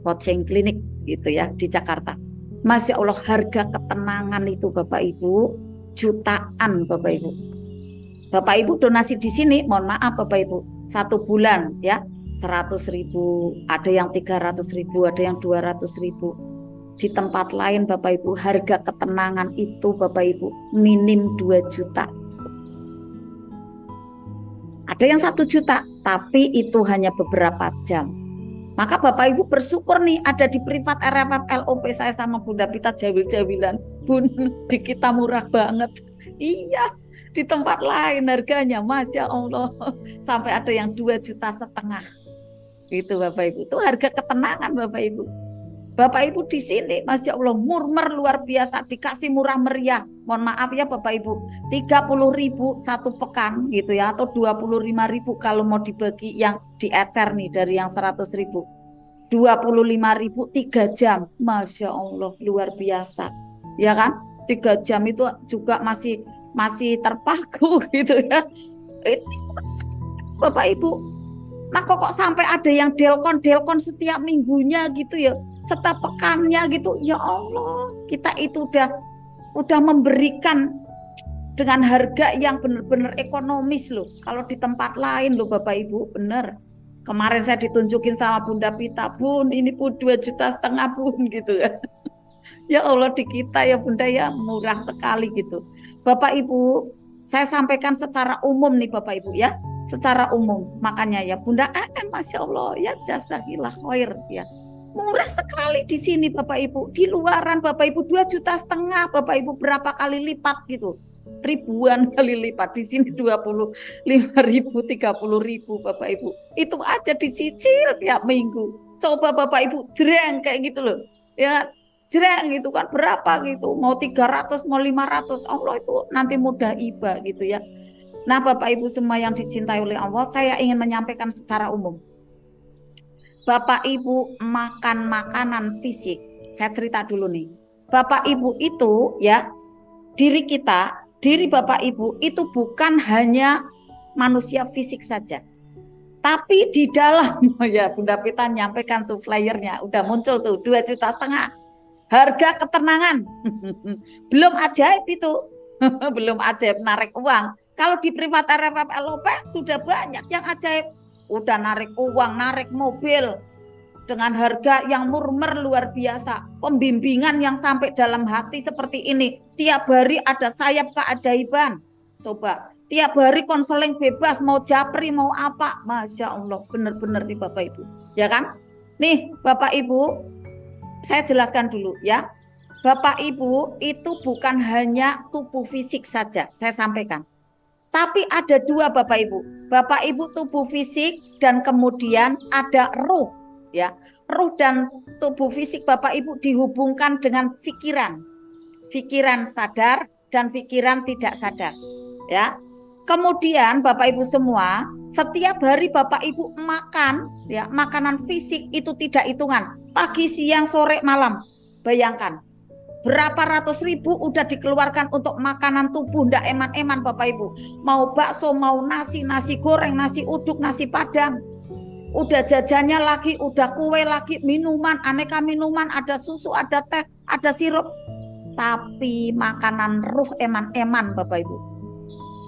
coaching klinik gitu ya di Jakarta. Masya Allah, harga ketenangan itu Bapak Ibu jutaan Bapak Ibu. Bapak Ibu donasi di sini, mohon maaf Bapak Ibu, 1 bulan ya 100.000, ada yang 300.000, ada yang 200.000. Di tempat lain Bapak Ibu harga ketenangan itu Bapak Ibu minim 2 juta. Ada yang 1 juta, tapi itu hanya beberapa jam. Maka Bapak Ibu bersyukur nih ada di privat RFF LOP saya sama Bunda Pita jawil-jawilan. Bun, di kita murah banget. Iya, di tempat lain harganya Masya Allah sampai ada yang 2,5 juta. Itu Bapak Ibu, itu harga ketenangan Bapak Ibu. Bapak Ibu di sini, Masya Allah, murmer luar biasa, dikasih murah meriah. Mohon maaf ya Bapak Ibu, 30.000 satu pekan gitu ya, atau 25.000 kalau mau dibagi yang diecer nih dari yang 100.000. 25.000 3 jam, Masya Allah, luar biasa. Ya kan? 3 jam itu juga masih terpaku gitu ya. Itu Bapak Ibu. Nah kok sampai ada yang delkon setiap minggunya gitu ya, setiap pekannya gitu. Ya Allah, kita itu udah memberikan dengan harga yang benar-benar ekonomis loh. Kalau di tempat lain loh Bapak Ibu, bener. Kemarin saya ditunjukin sama Bunda Pita, Bun, ini pun 2,5 juta Bun gitu ya. Ya Allah, di kita ya Bunda ya murah sekali gitu. Bapak Ibu, saya sampaikan secara umum nih Bapak Ibu ya. Secara umum, makanya ya Bunda Masya Allah ya, jazakillah khair ya. Murah sekali di sini Bapak Ibu. Di luaran Bapak Ibu 2,5 juta Bapak Ibu berapa kali lipat gitu. Ribuan kali lipat. Di sini 25.000, 30.000 Bapak Ibu. Itu aja dicicil tiap minggu. Coba Bapak Ibu dreng kayak gitu loh. Ya dreng gitu kan berapa gitu. Mau 300, mau 500. Allah itu nanti mudah iba gitu ya. Nah Bapak Ibu semua yang dicintai oleh Allah, saya ingin menyampaikan secara umum. Bapak Ibu makan makanan fisik, saya cerita dulu nih. Bapak Ibu itu ya, diri kita, diri Bapak Ibu itu bukan hanya manusia fisik saja. Tapi di dalam, ya Bunda Pita nyampaikan tuh flyernya, udah muncul tuh 2,5 juta. Harga ketenangan, belum ajaib itu, belum ajaib narik uang. Kalau di privat RFF LOP sudah banyak yang ajaib. Udah narik uang, narik mobil dengan harga yang murmer luar biasa. Pembimbingan yang sampai dalam hati seperti ini. Tiap hari ada sayap keajaiban. Coba, tiap hari konseling bebas, mau japri, mau apa. Masya Allah, benar-benar nih Bapak Ibu. Ya kan? Nih Bapak Ibu, saya jelaskan dulu ya. Bapak Ibu itu bukan hanya tubuh fisik saja, saya sampaikan. Tapi ada dua Bapak Ibu. Bapak Ibu tubuh fisik dan kemudian ada ruh ya. Ruh dan tubuh fisik Bapak Ibu dihubungkan dengan pikiran. Pikiran sadar dan pikiran tidak sadar ya. Kemudian Bapak Ibu semua, setiap hari Bapak Ibu makan ya, makanan fisik itu tidak hitungan. Pagi, siang, sore, malam. Bayangkan. Berapa ratus ribu udah dikeluarkan untuk makanan tubuh, ndak eman-eman Bapak Ibu. Mau bakso, mau nasi, nasi goreng, nasi uduk, nasi padang. Udah jajannya lagi, udah kue lagi, minuman, aneka minuman, ada susu, ada teh, ada sirup. Tapi makanan ruh eman-eman Bapak Ibu.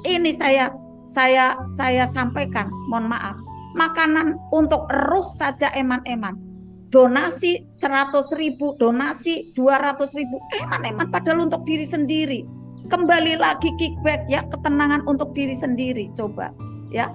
Ini saya sampaikan, mohon maaf. Makanan untuk ruh saja eman-eman. Donasi 100.000, donasi 200.000, eman-eman padahal untuk diri sendiri. Kembali lagi kickback ya, ketenangan untuk diri sendiri. Coba ya.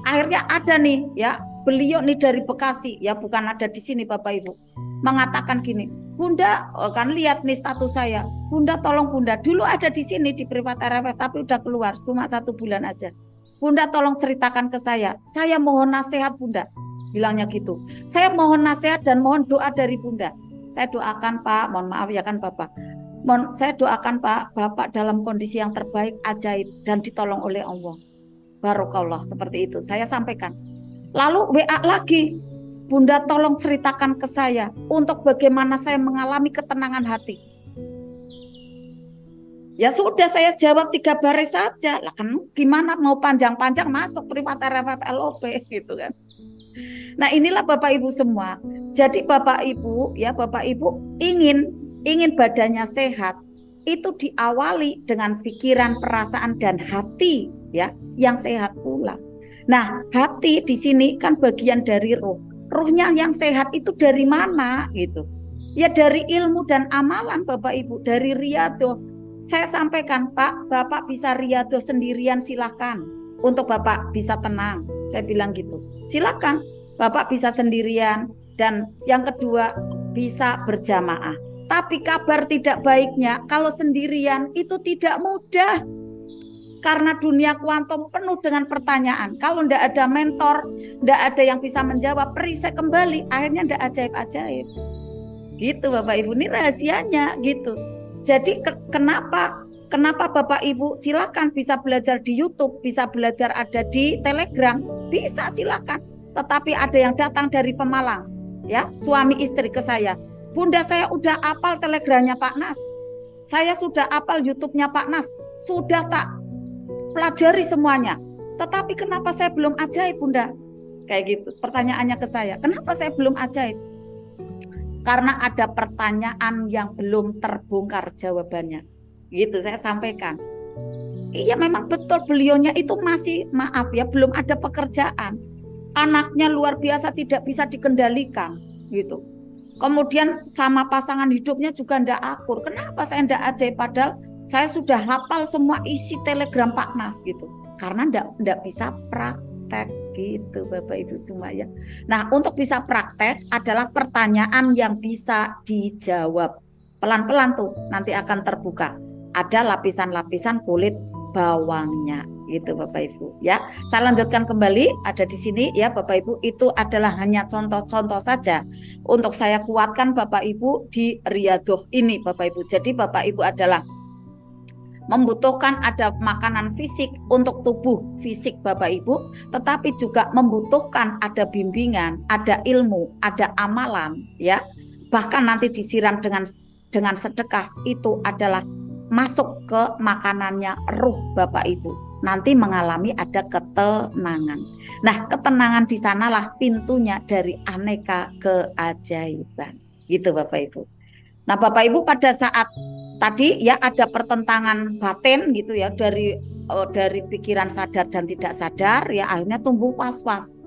Akhirnya ada nih ya, beliau nih dari Bekasi ya, bukan ada di sini Bapak Ibu. Mengatakan gini, Bunda, kan lihat nih status saya. Bunda tolong Bunda, dulu ada di sini di privat RFF tapi udah keluar cuma 1 bulan aja. Bunda tolong ceritakan ke saya mohon nasihat Bunda. Bilangnya gitu. Saya mohon nasihat dan mohon doa dari Bunda. Saya doakan Pak, mohon maaf ya kan Bapak. Saya doakan Pak, Bapak dalam kondisi yang terbaik, ajaib dan ditolong oleh Allah. Barokallah, seperti itu. Saya sampaikan. Lalu WA lagi. Bunda tolong ceritakan ke saya untuk bagaimana saya mengalami ketenangan hati. Ya sudah, saya jawab 3 baris saja. Lah kan gimana mau panjang-panjang masuk privat RFF LOP gitu kan. Nah inilah Bapak Ibu semua. Jadi Bapak Ibu ya, Bapak Ibu ingin badannya sehat, itu diawali dengan pikiran, perasaan dan hati ya yang sehat pula. Nah hati di sini kan bagian dari ruh. Ruhnya yang sehat itu dari mana gitu? Ya dari ilmu dan amalan Bapak Ibu, dari riyadhah. Saya sampaikan Pak, Bapak bisa riyadhah sendirian silahkan. Untuk Bapak bisa tenang. Saya bilang gitu. Silakan, Bapak bisa sendirian. Dan yang kedua, bisa berjamaah. Tapi kabar tidak baiknya, kalau sendirian itu tidak mudah. Karena dunia kuantum penuh dengan pertanyaan. Kalau tidak ada mentor, tidak ada yang bisa menjawab, perisai kembali, akhirnya tidak ajaib-ajaib. Gitu Bapak Ibu, ini rahasianya gitu. Jadi kenapa Bapak Ibu silakan bisa belajar di YouTube, bisa belajar ada di Telegram, bisa silakan. Tetapi ada yang datang dari Pemalang, ya, suami istri ke saya. Bunda, saya udah hafal Telegramnya Pak Nas. Saya sudah hafal YouTube-nya Pak Nas. Sudah tak pelajari semuanya. Tetapi kenapa saya belum ajaib, Bunda? Kayak gitu. Pertanyaannya ke saya, kenapa saya belum ajaib? Karena ada pertanyaan yang belum terbongkar jawabannya. Gitu saya sampaikan. Iya memang betul, beliaunya itu masih, maaf ya, belum ada pekerjaan. Anaknya luar biasa, tidak bisa dikendalikan gitu. Kemudian sama pasangan hidupnya juga ndak akur. Kenapa saya ndak ajaib, padahal saya sudah hafal semua isi Telegram Pak Nas gitu. Karena ndak bisa praktek gitu Bapak Ibu semuanya. Nah, untuk bisa praktek adalah pertanyaan yang bisa dijawab. Pelan-pelan tuh nanti akan terbuka. Ada lapisan-lapisan kulit bawangnya gitu Bapak Ibu ya. Saya lanjutkan kembali, ada di sini ya Bapak Ibu, itu adalah hanya contoh-contoh saja untuk saya kuatkan Bapak Ibu di Riyadhah ini Bapak Ibu. Jadi Bapak Ibu adalah membutuhkan ada makanan fisik untuk tubuh fisik Bapak Ibu, tetapi juga membutuhkan ada bimbingan, ada ilmu, ada amalan ya. Bahkan nanti disiram dengan sedekah, itu adalah masuk ke makanannya ruh Bapak Ibu. Nanti mengalami ada ketenangan. Nah, ketenangan di sanalah pintunya dari aneka keajaiban. Gitu Bapak Ibu. Nah, Bapak Ibu pada saat tadi ya ada pertentangan batin gitu ya, dari pikiran sadar dan tidak sadar ya, akhirnya tumbuh was-was.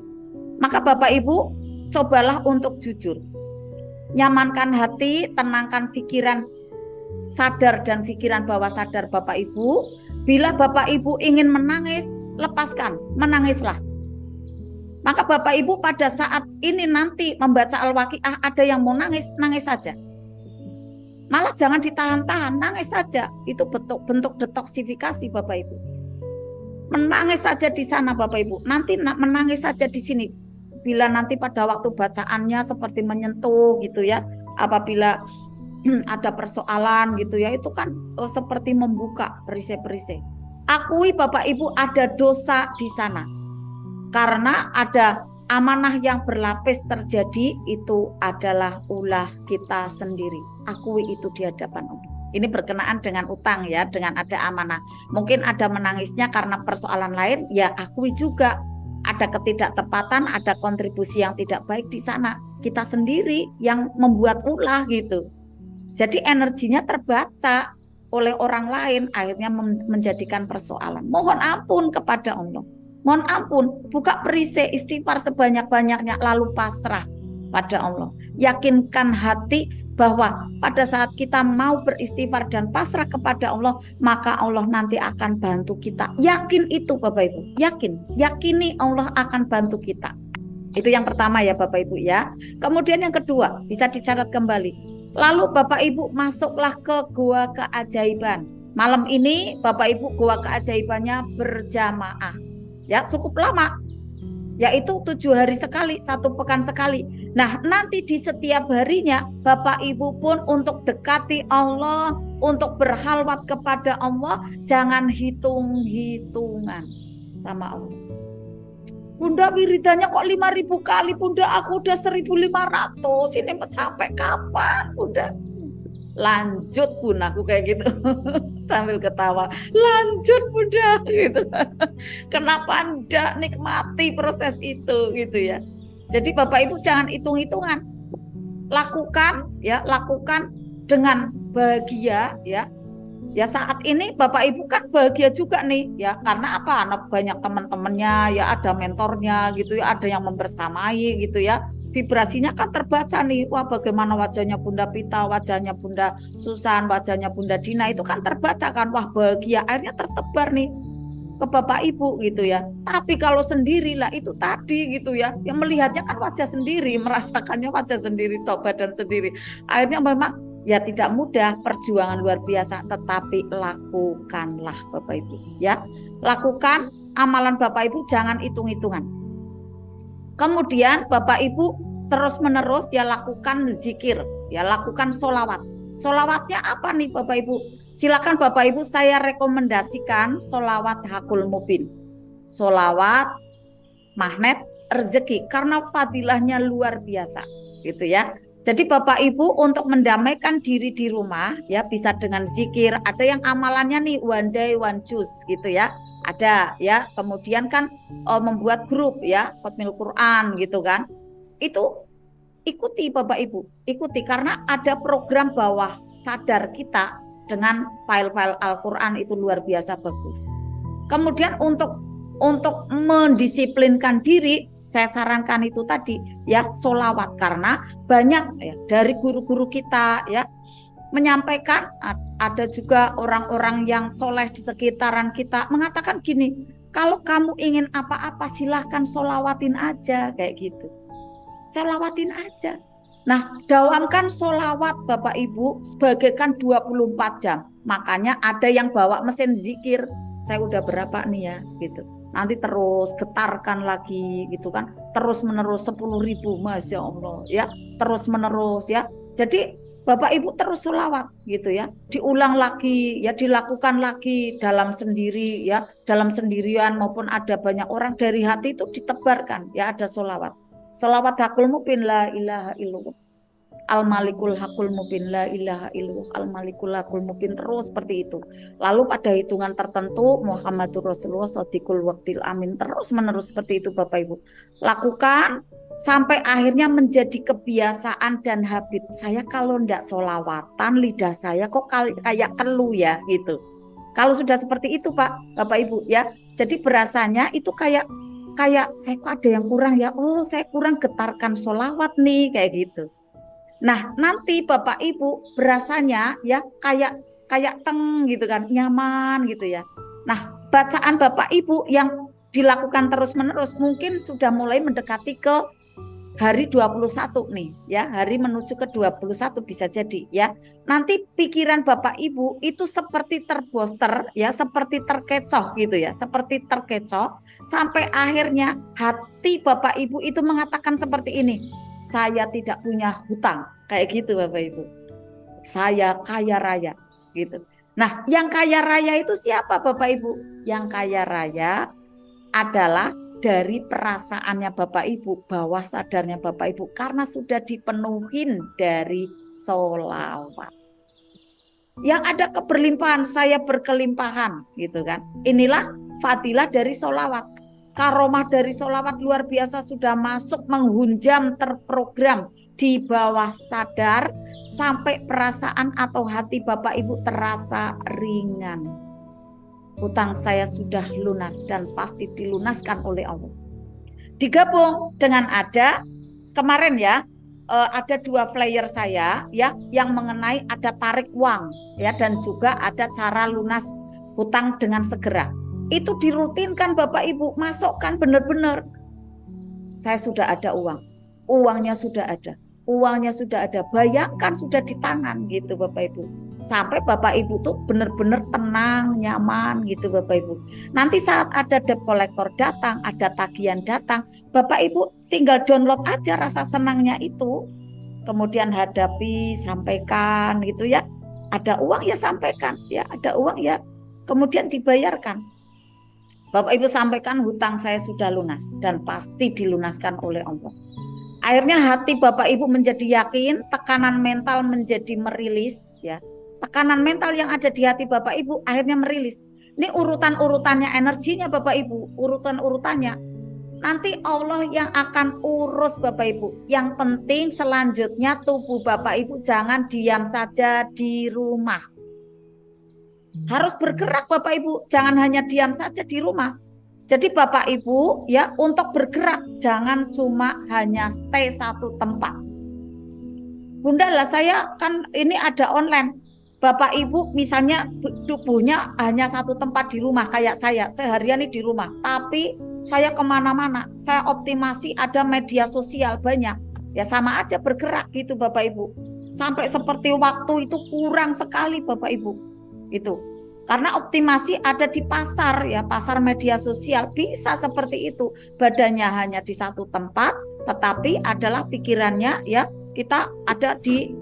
Maka Bapak Ibu cobalah untuk jujur. Nyamankan hati, tenangkan pikiran sadar dan pikiran bawah sadar Bapak Ibu. Bila Bapak Ibu ingin menangis, lepaskan, menangislah. Maka Bapak Ibu pada saat ini nanti membaca Al-Waqiah ada yang mau nangis, nangis saja. Malah jangan ditahan-tahan, nangis saja. Itu bentuk detoksifikasi Bapak Ibu. Menangis saja di sana Bapak Ibu. Nanti menangis saja di sini. Bila nanti pada waktu bacaannya seperti menyentuh gitu ya. Apabila ada persoalan gitu ya, itu kan seperti membuka perisai-perisai. Akui Bapak Ibu ada dosa di sana. Karena ada amanah yang berlapis terjadi, itu adalah ulah kita sendiri. Akui itu di hadapan Allah. Ini berkenaan dengan utang ya, dengan ada amanah. Mungkin ada menangisnya karena persoalan lain, ya akui juga. Ada ketidaktepatan, ada kontribusi yang tidak baik di sana. Kita sendiri yang membuat ulah gitu. Jadi energinya terbaca oleh orang lain, akhirnya menjadikan persoalan. Mohon ampun kepada Allah. Mohon ampun, buka perisai, istighfar sebanyak-banyaknya, lalu pasrah pada Allah. Yakinkan hati bahwa pada saat kita mau beristighfar dan pasrah kepada Allah, maka Allah nanti akan bantu kita. Yakin itu Bapak Ibu, yakini Allah akan bantu kita. Itu yang pertama ya Bapak Ibu ya. Kemudian yang kedua, bisa dicatat kembali. Lalu Bapak Ibu masuklah ke gua keajaiban. Malam ini Bapak Ibu gua keajaibannya berjamaah. Ya cukup lama. Yaitu 7 hari sekali, 1 pekan sekali. Nah nanti di setiap harinya Bapak Ibu pun untuk dekati Allah, untuk berhalwat kepada Allah, jangan hitung-hitungan sama Allah. Bunda wiridannya kok 5.000 kali Bunda, aku udah 1.500, ini sampai kapan Bunda? Lanjut Bunda, aku kayak gitu sambil ketawa, lanjut Bunda gitu. Kenapa Anda nikmati proses itu gitu ya. Jadi Bapak Ibu jangan hitung-hitungan, lakukan dengan bahagia ya. Ya saat ini Bapak Ibu kan bahagia juga nih ya, karena apa? Anak banyak teman-temannya ya, ada mentornya gitu ya, ada yang membersamai gitu ya. Vibrasinya kan terbaca nih. Wah, bagaimana wajahnya Bunda Pita, wajahnya Bunda Susan, wajahnya Bunda Dina, itu kan terbaca kan. Wah, bahagia, akhirnya tertebar nih ke Bapak Ibu gitu ya. Tapi kalau sendirilah itu tadi gitu ya, yang melihatnya kan wajah sendiri, merasakannya wajah sendiri, badan sendiri. Akhirnya memang ya tidak mudah, perjuangan luar biasa, tetapi lakukanlah Bapak Ibu ya. Lakukan amalan Bapak Ibu, jangan hitung-hitungan. Kemudian Bapak Ibu terus menerus ya lakukan zikir ya lakukan sholawat. Sholawatnya apa nih Bapak Ibu? Silakan Bapak Ibu, saya rekomendasikan sholawat Hakul Mubin, sholawat magnet rezeki, karena fadilahnya luar biasa gitu ya. Jadi Bapak Ibu untuk mendamaikan diri di rumah ya bisa dengan zikir. Ada yang amalannya nih one day one juice gitu ya. Ada ya. Kemudian kan membuat grup ya Khatmil Quran gitu kan. Itu ikuti Bapak Ibu, ikuti karena ada program bawah sadar kita dengan file-file Al-Quran itu luar biasa bagus. Kemudian untuk mendisiplinkan diri, saya sarankan itu tadi ya sholawat, karena banyak ya dari guru-guru kita ya menyampaikan, ada juga orang-orang yang soleh di sekitaran kita mengatakan gini, kalau kamu ingin apa-apa silahkan sholawatin aja kayak gitu, sholawatin aja. Nah dawamkan sholawat Bapak Ibu sebagaikan 24 jam. Makanya ada yang bawa mesin zikir, saya udah berapa nih ya gitu, nanti terus getarkan lagi gitu kan, terus menerus 10.000, Masya Allah ya, terus menerus ya. Jadi Bapak Ibu terus sholawat gitu ya, diulang lagi ya, dilakukan lagi dalam sendiri ya, dalam sendirian maupun ada banyak orang, dari hati itu ditebarkan ya, ada sholawat. Sholawat Hakul Mubin, la ilaha illallah Al-Malikul Hakul Mubin, la ilaha illallah Al-Malikul Hakul Mubin, terus seperti itu. Lalu pada hitungan tertentu Muhammadur Rasulullah Shadiqul Waqtil Amin, terus menerus seperti itu Bapak Ibu. Lakukan sampai akhirnya menjadi kebiasaan dan habit. Saya kalau enggak sholawatan lidah saya kok kayak keluh ya gitu. Kalau sudah seperti itu Pak, Bapak Ibu ya, jadi berasanya itu kayak saya kok ada yang kurang ya, oh saya kurang getarkan sholawat nih kayak gitu. Nah nanti Bapak Ibu berasanya ya kayak teng gitu kan, nyaman gitu ya. Nah bacaan Bapak Ibu yang dilakukan terus menerus mungkin sudah mulai mendekati ke hari 21 nih ya, hari menuju ke 21 bisa jadi ya. Nanti pikiran Bapak Ibu itu seperti terboster ya, seperti terkecoh gitu ya, seperti terkecoh sampai akhirnya hati Bapak Ibu itu mengatakan seperti ini, saya tidak punya hutang kayak gitu Bapak Ibu, saya kaya raya gitu. Nah yang kaya raya itu siapa Bapak Ibu? Yang kaya raya adalah dari perasaannya Bapak Ibu, bawah sadarnya Bapak Ibu, karena sudah dipenuhin dari sholawat. Yang ada keberlimpahan, saya berkelimpahan gitu kan. Inilah fadilah dari sholawat. Karomah dari sholawat luar biasa, sudah masuk menghunjam, terprogram di bawah sadar sampai perasaan atau hati Bapak Ibu terasa ringan. Hutang saya sudah lunas dan pasti dilunaskan oleh Allah. Digabung dengan ada kemarin ya, ada 2 flyer saya ya yang mengenai ada tarik uang ya, dan juga ada cara lunas hutang dengan segera. Itu dirutinkan Bapak Ibu, masukkan benar-benar. Saya sudah ada uang, uangnya sudah ada, bayangkan sudah di tangan gitu Bapak Ibu. Sampai Bapak Ibu tuh benar-benar tenang, nyaman gitu Bapak Ibu. Nanti saat ada debt collector datang, ada tagihan datang, Bapak Ibu tinggal download aja rasa senangnya itu. Kemudian hadapi, sampaikan gitu ya. Ada uang ya sampaikan, ya ada uang ya kemudian dibayarkan. Bapak Ibu sampaikan, hutang saya sudah lunas dan pasti dilunaskan oleh Allah. Akhirnya hati Bapak Ibu menjadi yakin, tekanan mental menjadi merilis ya. Tekanan mental yang ada di hati Bapak Ibu akhirnya merilis. Ini urutan-urutannya, energinya Bapak Ibu, urutan-urutannya. Nanti Allah yang akan urus Bapak Ibu. Yang penting selanjutnya tubuh Bapak Ibu jangan diam saja di rumah. Harus bergerak Bapak Ibu, jangan hanya diam saja di rumah. Jadi Bapak Ibu ya untuk bergerak, jangan cuma hanya stay satu tempat. Bunda lah saya kan ini ada online. Bapak Ibu misalnya tubuhnya hanya satu tempat di rumah, kayak saya seharian ini di rumah, tapi saya kemana-mana, saya optimasi, ada media sosial banyak, ya sama aja bergerak gitu Bapak Ibu. Sampai seperti waktu itu kurang sekali Bapak Ibu itu. Karena optimasi ada di pasar ya, pasar media sosial bisa seperti itu. Badannya hanya di satu tempat, tetapi adalah pikirannya ya kita ada di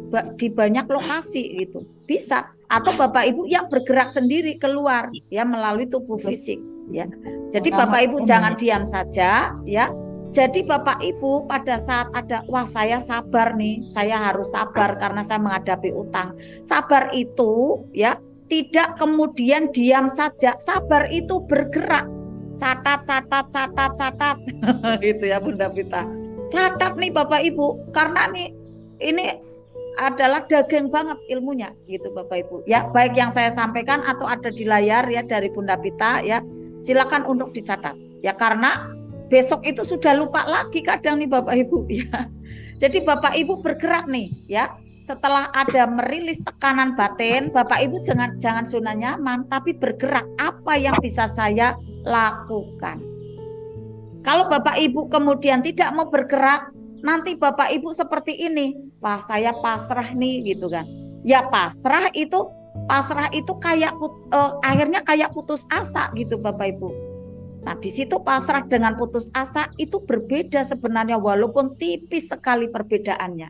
banyak lokasi gitu. Bisa. Atau Bapak Ibu yang bergerak sendiri keluar ya melalui tubuh fisik ya. Jadi Bapak Ibu jangan diam saja ya. Jadi Bapak Ibu pada saat ada wah saya sabar nih, saya harus sabar karena saya menghadapi utang. Sabar itu ya tidak kemudian diam saja. Sabar itu bergerak. Catat gitu ya Bunda Pita. Catat nih Bapak Ibu karena nih ini adalah daging banget ilmunya gitu Bapak Ibu. Ya, baik yang saya sampaikan atau ada di layar ya dari Bunda Pita ya. Silakan untuk dicatat. Ya karena besok itu sudah lupa lagi kadang nih Bapak Ibu ya. Jadi Bapak Ibu bergerak nih ya. Setelah ada merilis tekanan batin, Bapak Ibu jangan zona nyaman tapi bergerak. Apa yang bisa saya lakukan? Kalau Bapak Ibu kemudian tidak mau bergerak, nanti Bapak Ibu seperti ini, wah saya pasrah nih gitu kan. Ya pasrah itu kayak akhirnya kayak putus asa gitu Bapak Ibu. Nah di situ pasrah dengan putus asa itu berbeda sebenarnya walaupun tipis sekali perbedaannya.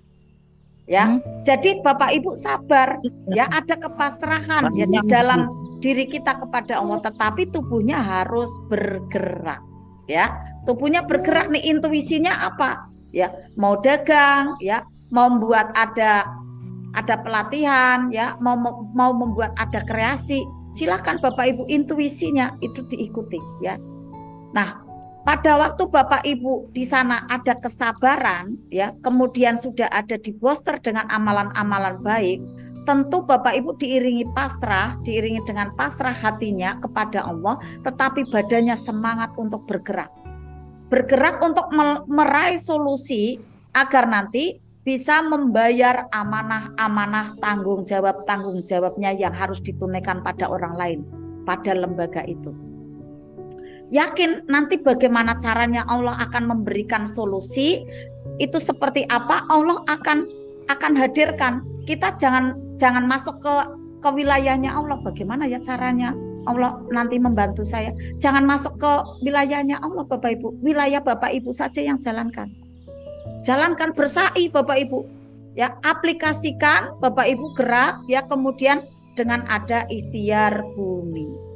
Ya, jadi Bapak Ibu sabar ya ada kepasrahan ya di dalam diri kita kepada Allah, tetapi tubuhnya harus bergerak ya. Tubuhnya bergerak nih intuisinya apa? Ya mau dagang ya mau membuat ada pelatihan ya mau membuat ada kreasi, silakan Bapak Ibu intuisinya itu diikuti ya. Nah pada waktu Bapak Ibu di sana ada kesabaran ya kemudian sudah ada di booster dengan amalan-amalan baik, tentu Bapak Ibu diiringi dengan pasrah hatinya kepada Allah, tetapi badannya semangat untuk bergerak untuk meraih solusi agar nanti bisa membayar amanah-amanah tanggung jawabnya yang harus ditunaikan pada orang lain, pada lembaga itu. Yakin nanti bagaimana caranya Allah akan memberikan solusi, itu seperti apa Allah akan hadirkan. Kita jangan masuk ke wilayahnya Allah, bagaimana ya caranya Allah nanti membantu saya. Jangan masuk ke wilayahnya Allah Bapak Ibu. Wilayah Bapak Ibu saja yang jalankan. Jalankan bersa'i Bapak Ibu. Ya, aplikasikan Bapak Ibu gerak ya kemudian dengan ada ikhtiar bumi.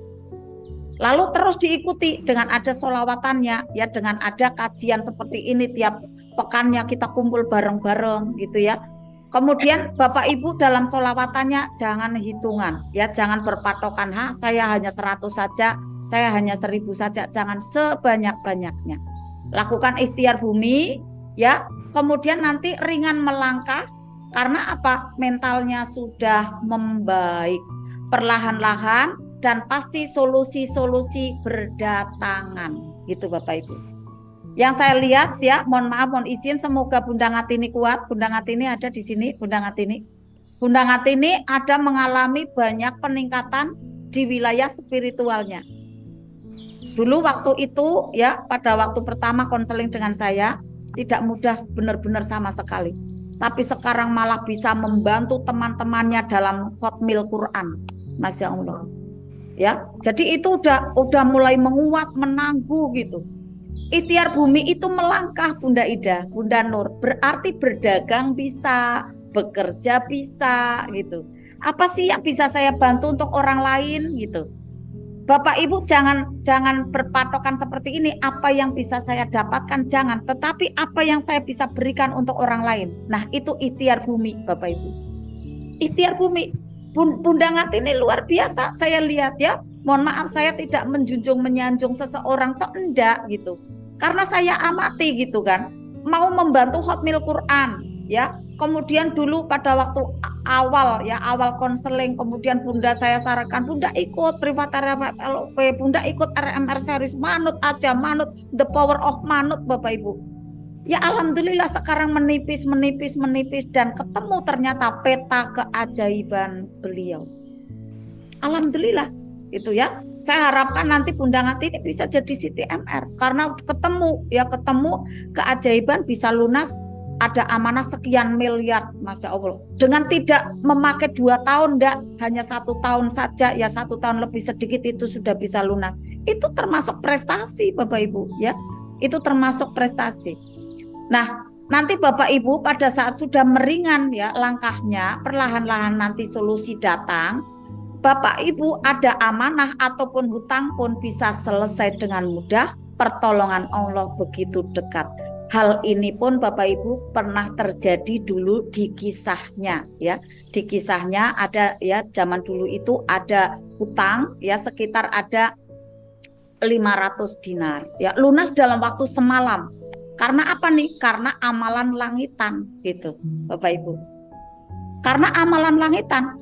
Lalu terus diikuti dengan ada sholawatannya ya, dengan ada kajian seperti ini tiap pekannya kita kumpul bareng-bareng gitu ya. Kemudian Bapak Ibu dalam sholawatannya jangan hitungan ya, jangan berpatokan saya hanya 100 saja, saya hanya 1000 saja, jangan sebanyak-banyaknya. Lakukan ikhtiar bumi ya, kemudian nanti ringan melangkah karena apa? Mentalnya sudah membaik perlahan-lahan dan pasti solusi-solusi berdatangan gitu Bapak Ibu. Yang saya lihat ya, mohon maaf, mohon izin, semoga Bunda Ngatini kuat. Bunda Ngatini ada di sini, Bunda Ngatini. Bunda Ngatini ada mengalami banyak peningkatan di wilayah spiritualnya. Dulu waktu itu ya, pada waktu pertama konseling dengan saya, tidak mudah benar-benar sama sekali. Tapi sekarang malah bisa membantu teman-temannya dalam khotmil Quran. Masya Allah. Ya, jadi itu udah mulai menguat, menangguh gitu. Ikhtiar bumi itu melangkah Bunda Ida, Bunda Nur, berarti berdagang bisa, bekerja bisa gitu. Apa sih yang bisa saya bantu untuk orang lain gitu. Bapak Ibu jangan berpatokan seperti ini, apa yang bisa saya dapatkan jangan, tetapi apa yang saya bisa berikan untuk orang lain. Nah, itu ikhtiar bumi Bapak Ibu. Ikhtiar bumi. Bunda Ngatini luar biasa saya lihat ya. Mohon maaf saya tidak menjunjung menyanjung seseorang toh enggak gitu. Karena saya amati gitu kan, mau membantu khotmil Quran ya. Kemudian dulu pada waktu awal konseling, kemudian Bunda saya sarankan Bunda ikut privat RMLP, Bunda ikut RMR series, manut aja, manut, the power of manut Bapak Ibu. Ya alhamdulillah sekarang menipis dan ketemu ternyata peta keajaiban beliau. Alhamdulillah itu ya. Saya harapkan nanti Bunda Ngatini bisa jadi Siti MR karena ketemu keajaiban bisa lunas, ada amanah sekian miliar, Masya Allah. Dengan tidak memakai 2 tahun, enggak, hanya 1 tahun saja, ya 1 tahun lebih sedikit itu sudah bisa lunas. Itu termasuk prestasi Bapak Ibu ya. Itu termasuk prestasi. Nah, nanti Bapak Ibu pada saat sudah meringan ya langkahnya, perlahan-lahan nanti solusi datang, Bapak Ibu ada amanah ataupun hutang pun bisa selesai dengan mudah, pertolongan Allah begitu dekat. Hal ini pun Bapak Ibu pernah terjadi dulu di kisahnya ya. Di kisahnya ada ya, zaman dulu itu ada hutang ya sekitar ada 500 dinar ya, lunas dalam waktu semalam. Karena apa nih? Karena amalan langitan gitu Bapak Ibu. Karena amalan langitan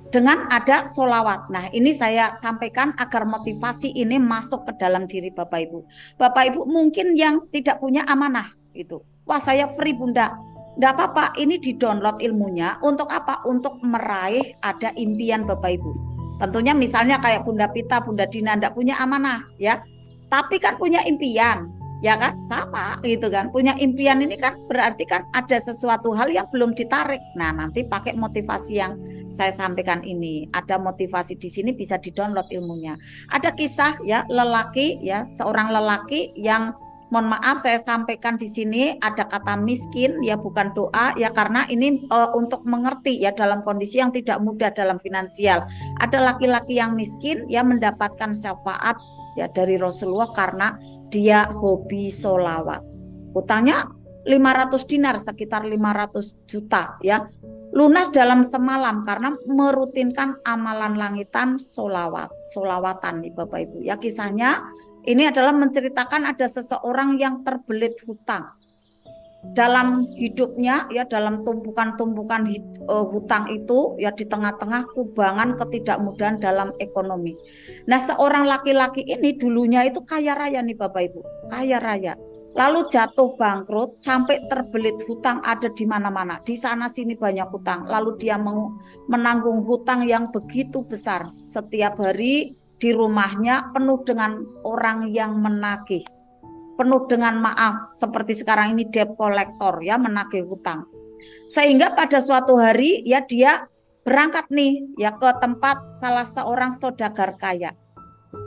dengan ada solawat. Nah ini saya sampaikan agar motivasi ini masuk ke dalam diri Bapak Ibu. Bapak Ibu mungkin yang tidak punya amanah gitu. Wah saya free Bunda. Enggak apa-apa, ini di-download ilmunya untuk apa? Untuk meraih ada impian Bapak Ibu. Tentunya misalnya kayak Bunda Pita, Bunda Dina enggak punya amanah ya. Tapi kan punya impian. Ya kan, sama gitu kan, punya impian ini kan berarti kan ada sesuatu hal yang belum ditarik. Nah nanti pakai motivasi yang saya sampaikan ini, ada motivasi di sini bisa di-download ilmunya. Ada kisah ya lelaki ya, seorang lelaki yang mohon maaf saya sampaikan di sini ada kata miskin ya, bukan doa ya, karena ini untuk mengerti ya dalam kondisi yang tidak mudah dalam finansial. Ada laki-laki yang miskin ya mendapatkan syafaat ya dari Rasulullah karena dia hobi solawat. Utangnya 500 dinar, sekitar 500 juta ya. Lunas dalam semalam karena merutinkan amalan langitan solawatan nih Bapak Ibu. Ya kisahnya ini adalah menceritakan ada seseorang yang terbelit hutang. Dalam hidupnya ya, dalam tumpukan-tumpukan hutang itu ya, di tengah-tengah kubangan ketidakmudahan dalam ekonomi. Nah seorang laki-laki ini dulunya itu kaya raya nih Bapak Ibu, kaya raya. Lalu jatuh bangkrut sampai terbelit hutang ada di mana-mana, di sana sini banyak hutang. Lalu dia menanggung hutang yang begitu besar. Setiap hari di rumahnya penuh dengan orang yang menagih, penuh dengan maaf, seperti sekarang ini debt collector ya, menagih hutang. Sehingga pada suatu hari ya dia berangkat nih ya ke tempat salah seorang saudagar kaya.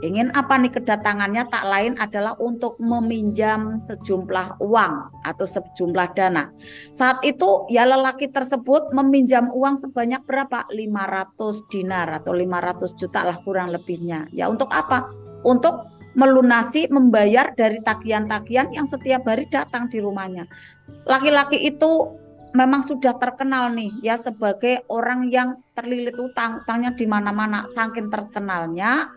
Ingin apa nih kedatangannya? Tak lain adalah untuk meminjam sejumlah uang atau sejumlah dana. Saat itu ya lelaki tersebut meminjam uang sebanyak berapa? 500 dinar atau 500 juta lah kurang lebihnya. Ya untuk apa? Untuk melunasi, membayar dari tagihan-tagihan yang setiap hari datang di rumahnya. Laki-laki itu memang sudah terkenal nih ya sebagai orang yang terlilit utang, utangnya di mana-mana. Saking terkenalnya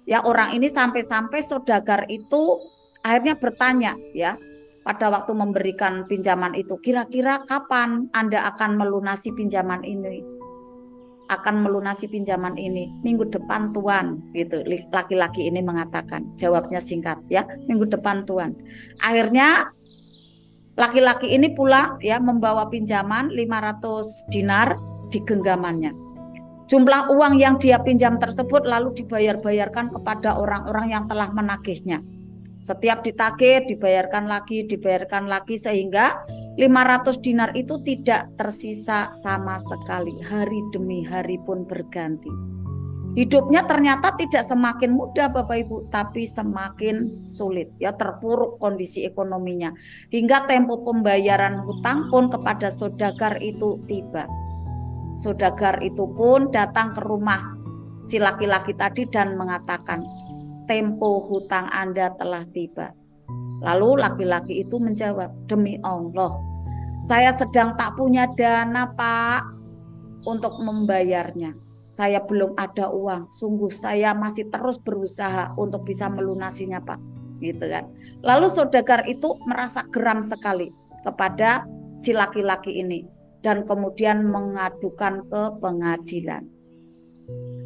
ya orang ini sampai-sampai saudagar itu akhirnya bertanya ya pada waktu memberikan pinjaman itu, kira-kira kapan Anda akan melunasi pinjaman ini? Akan melunasi pinjaman ini minggu depan Tuan, gitu. Laki-laki ini mengatakan, jawabnya singkat ya, minggu depan Tuan. Akhirnya laki-laki ini pulang ya membawa pinjaman 500 dinar di genggamannya. Jumlah uang yang dia pinjam tersebut lalu dibayar-bayarkan kepada orang-orang yang telah menagihnya. Setiap ditagih dibayarkan lagi sehingga 500 dinar itu tidak tersisa sama sekali. Hari demi hari pun berganti. Hidupnya ternyata tidak semakin mudah Bapak Ibu, tapi semakin sulit ya, terpuruk kondisi ekonominya. Hingga tempo pembayaran hutang pun kepada saudagar itu tiba. Saudagar itu pun datang ke rumah si laki-laki tadi dan mengatakan, tempo hutang Anda telah tiba. Lalu laki-laki itu menjawab, demi Allah, saya sedang tak punya dana Pak untuk membayarnya. Saya belum ada uang, sungguh saya masih terus berusaha untuk bisa melunasinya Pak. Gitu kan. Lalu saudagar itu merasa geram sekali kepada si laki-laki ini dan kemudian mengadukan ke pengadilan.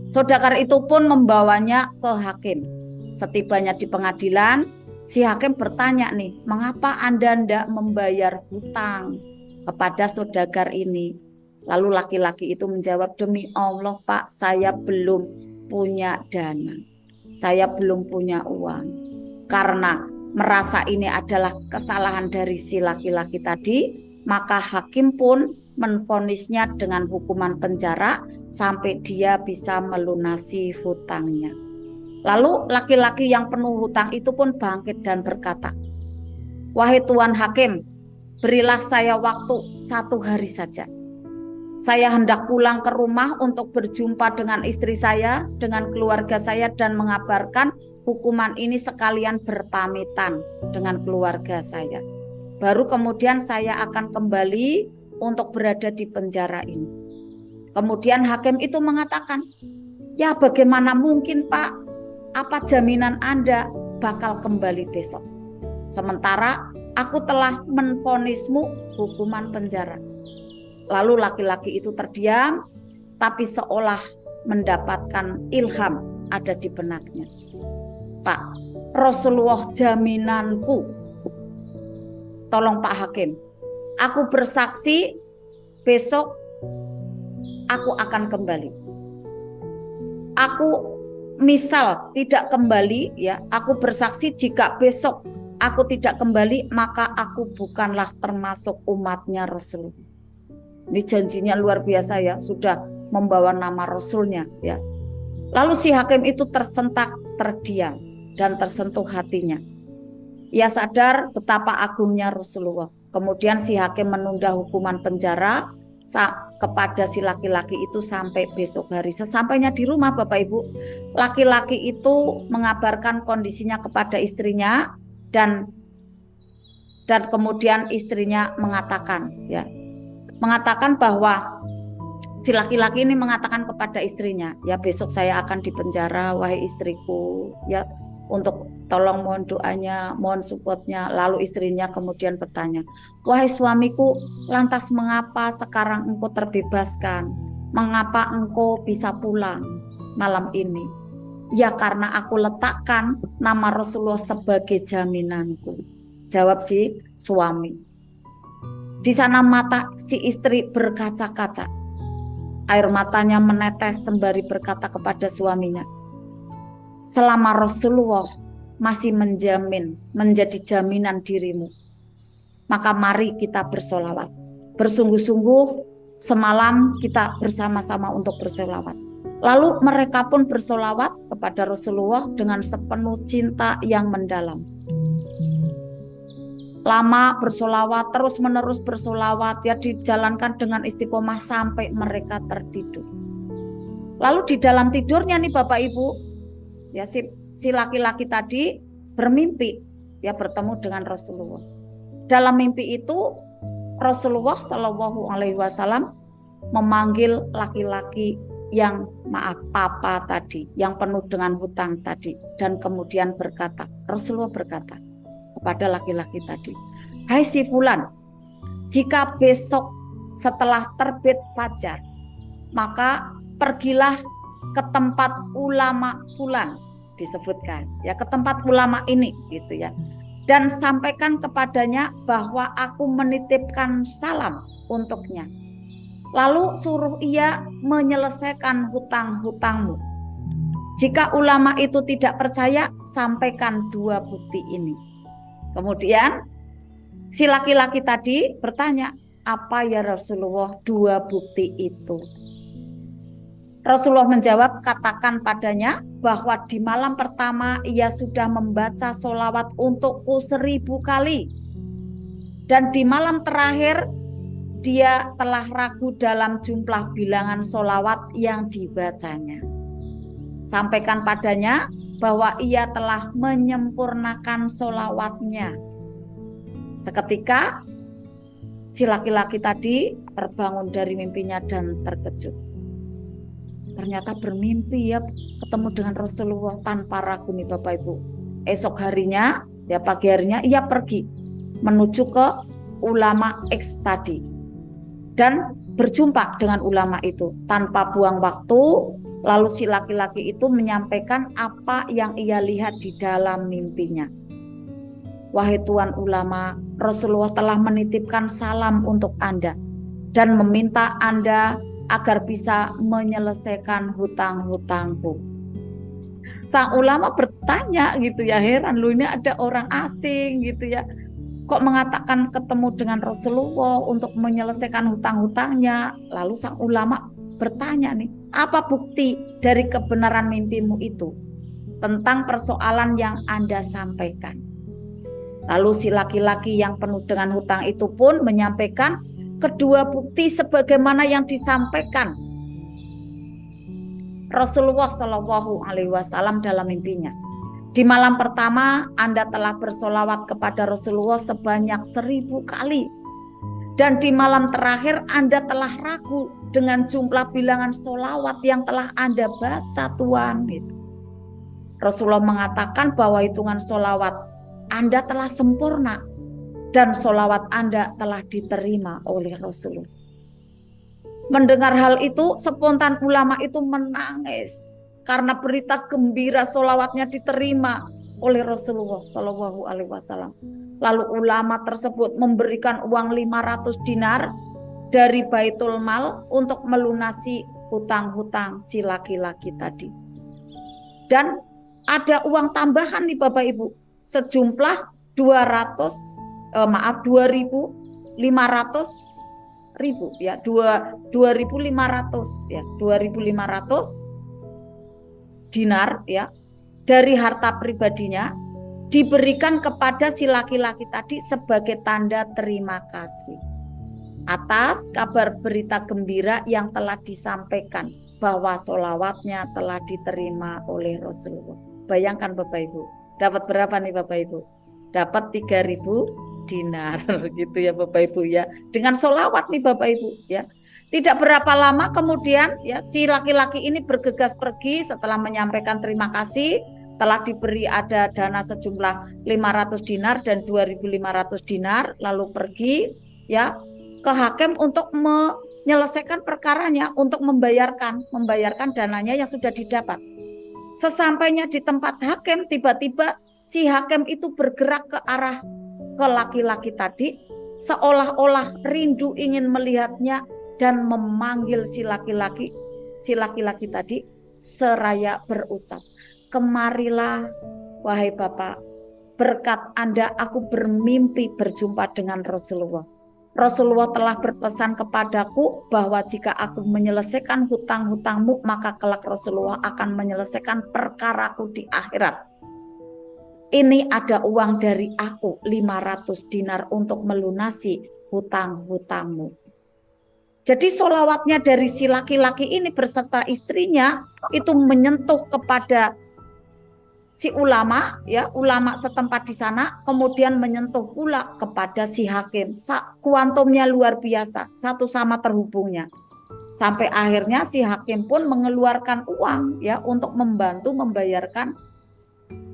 Saudagar itu pun membawanya ke hakim. Setibanya di pengadilan, si hakim bertanya nih, mengapa Anda tidak membayar hutang kepada saudagar ini? Lalu laki-laki itu menjawab, demi Allah Pak, saya belum punya dana, saya belum punya uang. Karena merasa ini adalah kesalahan dari si laki-laki tadi, maka hakim pun menvonisnya dengan hukuman penjara sampai dia bisa melunasi hutangnya. Lalu laki-laki yang penuh hutang itu pun bangkit dan berkata, wahai Tuan Hakim, Berilah saya waktu 1 hari saja. Saya hendak pulang ke rumah untuk berjumpa dengan istri saya, dengan keluarga saya, dan mengabarkan hukuman ini sekalian berpamitan dengan keluarga saya. Baru kemudian saya akan kembali untuk berada di penjara ini. Kemudian hakim itu mengatakan, ya bagaimana mungkin Pak? Apa jaminan Anda bakal kembali besok? Sementara aku telah menvonismu hukuman penjara. Lalu laki-laki itu terdiam, tapi seolah mendapatkan ilham ada di benaknya. Pak, Rasulullah jaminanku. Tolong Pak Hakim, aku bersaksi besok aku akan kembali. Aku misal tidak kembali, ya, aku bersaksi jika besok aku tidak kembali, maka aku bukanlah termasuk umatnya Rasulullah. Ini janjinya luar biasa ya, sudah membawa nama Rasulnya ya. Lalu si hakim itu tersentak, terdiam, dan tersentuh hatinya. Ia sadar betapa agungnya Rasulullah. Kemudian si hakim menunda hukuman penjara kepada si laki-laki itu sampai besok hari. Sesampainya di rumah Bapak Ibu, laki-laki itu mengabarkan kondisinya kepada istrinya, dan kemudian istrinya mengatakan bahwa si laki-laki ini mengatakan kepada istrinya, ya besok saya akan dipenjara wahai istriku, ya untuk tolong mohon doanya, mohon supportnya. Lalu istrinya kemudian bertanya, wahai suamiku, lantas mengapa sekarang engkau terbebaskan? Mengapa engkau bisa pulang malam ini? Ya karena aku letakkan nama Rasulullah sebagai jaminanku, jawab si suami. Di sana mata si istri berkaca-kaca. Air matanya menetes sembari berkata kepada suaminya, selama Rasulullah masih menjadi jaminan dirimu, maka mari kita bersolawat. Bersungguh-sungguh semalam kita bersama-sama untuk bersolawat. Lalu mereka pun bersolawat kepada Rasulullah dengan sepenuh cinta yang mendalam. Lama bersolawat, terus menerus bersolawat, ya dijalankan dengan istiqomah sampai mereka tertidur. Lalu di dalam tidurnya nih Bapak Ibu, ya si laki-laki tadi bermimpi, ya bertemu dengan Rasulullah. Dalam mimpi itu Rasulullah Shallallahu Alaihi Wasallam memanggil laki-laki yang papa tadi, yang penuh dengan hutang tadi, dan kemudian Rasulullah berkata kepada laki-laki tadi, hai si fulan, jika besok setelah terbit fajar, maka pergilah ke tempat ulama fulan, disebutkan ya, ke tempat ulama ini gitu ya, dan sampaikan kepadanya bahwa aku menitipkan salam untuknya. Lalu suruh ia menyelesaikan hutang-hutangmu. Jika ulama itu tidak percaya, sampaikan 2 bukti ini. Kemudian si laki-laki tadi bertanya, apa ya Rasulullah 2 bukti itu? Rasulullah menjawab, katakan padanya bahwa di malam pertama ia sudah membaca sholawat untukku 1000 kali. Dan di malam terakhir dia telah ragu dalam jumlah bilangan sholawat yang dibacanya. Sampaikan padanya bahwa ia telah menyempurnakan sholawatnya. Seketika si laki-laki tadi terbangun dari mimpinya dan terkejut. Ternyata bermimpi ya ketemu dengan Rasulullah tanpa ragu nih Bapak Ibu. Esok harinya, ya pagi harinya ia pergi menuju ke ulama X tadi dan berjumpa dengan ulama itu tanpa buang waktu. Lalu si laki-laki itu menyampaikan apa yang ia lihat di dalam mimpinya. Wahai Tuan ulama, Rasulullah telah menitipkan salam untuk Anda dan meminta Anda agar bisa menyelesaikan hutang-hutangku. Sang ulama bertanya gitu ya, heran loh, ini ada orang asing gitu ya, kok mengatakan ketemu dengan Rasulullah untuk menyelesaikan hutang-hutangnya. Lalu sang ulama bertanya nih, apa bukti dari kebenaran mimpimu itu tentang persoalan yang Anda sampaikan? Lalu si laki-laki yang penuh dengan hutang itu pun menyampaikan kedua bukti sebagaimana yang disampaikan Rasulullah Shallallahu Alaihi Wasallam dalam mimpinya. Di malam pertama Anda telah bersolawat kepada Rasulullah sebanyak 1000 kali. Dan di malam terakhir Anda telah ragu dengan jumlah bilangan solawat yang telah Anda baca Tuhan. Rasulullah mengatakan bahwa hitungan solawat Anda telah sempurna dan solawat Anda telah diterima oleh Rasulullah. Mendengar hal itu, spontan ulama itu menangis karena berita gembira solawatnya diterima oleh Rasulullah Shallallahu Alaihi Wasallam. Lalu ulama tersebut memberikan uang 500 dinar dari Baitul Mal untuk melunasi hutang-hutang si laki-laki tadi. Dan ada uang tambahan nih Bapak Ibu sejumlah 2.500.000 ya, 2.500 ya, 2.500 dinar ya dari harta pribadinya diberikan kepada si laki-laki tadi sebagai tanda terima kasih atas kabar berita gembira yang telah disampaikan bahwa solawatnya telah diterima oleh Rasulullah. Bayangkan Bapak Ibu, dapat berapa nih Bapak Ibu? Dapat 3.000 dinar gitu ya Bapak Ibu ya. Dengan solawat nih Bapak Ibu ya. Tidak berapa lama kemudian ya si laki-laki ini bergegas pergi setelah menyampaikan terima kasih, telah diberi ada dana sejumlah 500 dinar dan 2.500 dinar, lalu pergi ya ke hakim untuk menyelesaikan perkaranya, untuk membayarkan dananya yang sudah didapat. Sesampainya di tempat hakim, tiba-tiba si hakim itu bergerak ke arah ke laki-laki tadi, seolah-olah rindu ingin melihatnya dan memanggil si laki-laki tadi seraya berucap, "Kemarilah wahai Bapak, berkat Anda aku bermimpi berjumpa dengan Rasulullah. Rasulullah telah berpesan kepadaku bahwa jika aku menyelesaikan hutang-hutangmu, maka kelak Rasulullah akan menyelesaikan perkaraku di akhirat. Ini ada uang dari aku 500 dinar untuk melunasi hutang-hutangmu." Jadi solawatnya dari si laki-laki ini beserta istrinya itu menyentuh kepada si ulama ya, ulama setempat di sana, kemudian menyentuh pula kepada si hakim. Kuantumnya luar biasa, satu sama terhubungnya. Sampai akhirnya si hakim pun mengeluarkan uang ya untuk membantu membayarkan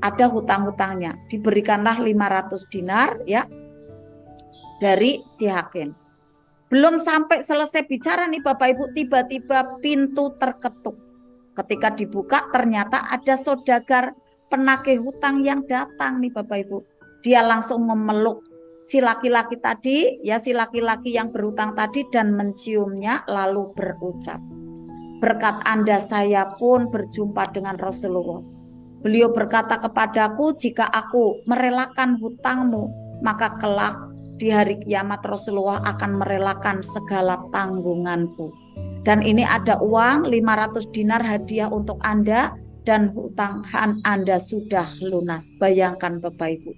ada hutang-hutangnya. Diberikanlah 500 dinar ya dari si hakim. Belum sampai selesai bicara nih Bapak Ibu, tiba-tiba pintu terketuk. Ketika dibuka ternyata ada saudagar penagih hutang yang datang nih Bapak Ibu. Dia langsung memeluk si laki-laki tadi ya, si laki-laki yang berhutang tadi, dan menciumnya lalu berucap, "Berkat Anda saya pun berjumpa dengan Rasulullah. Beliau berkata kepadaku, jika aku merelakan hutangmu, maka kelak di hari kiamat Rasulullah akan merelakan segala tanggunganku. Dan ini ada uang 500 dinar hadiah untuk Anda, dan hutang Anda sudah lunas." Bayangkan Bapak Ibu,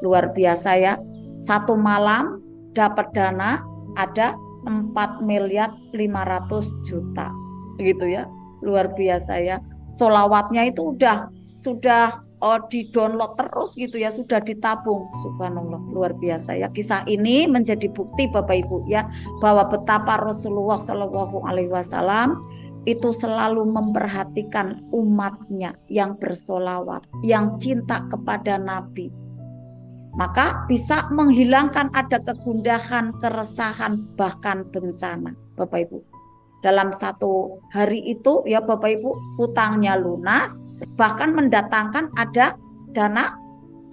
luar biasa ya. Satu malam dapat dana ada 4.500.000.000 begitu ya, luar biasa ya. Solawatnya itu sudah di-download terus gitu ya, sudah ditabung. Subhanallah, luar biasa ya. Kisah ini menjadi bukti Bapak Ibu ya, bahwa betapa Rasulullah Shallallahu Alaihi Wasallam itu selalu memperhatikan umatnya yang bersolawat, yang cinta kepada Nabi. Maka bisa menghilangkan ada kegundahan, keresahan, bahkan bencana Bapak Ibu. Dalam satu hari itu ya Bapak Ibu, hutangnya lunas, bahkan mendatangkan ada dana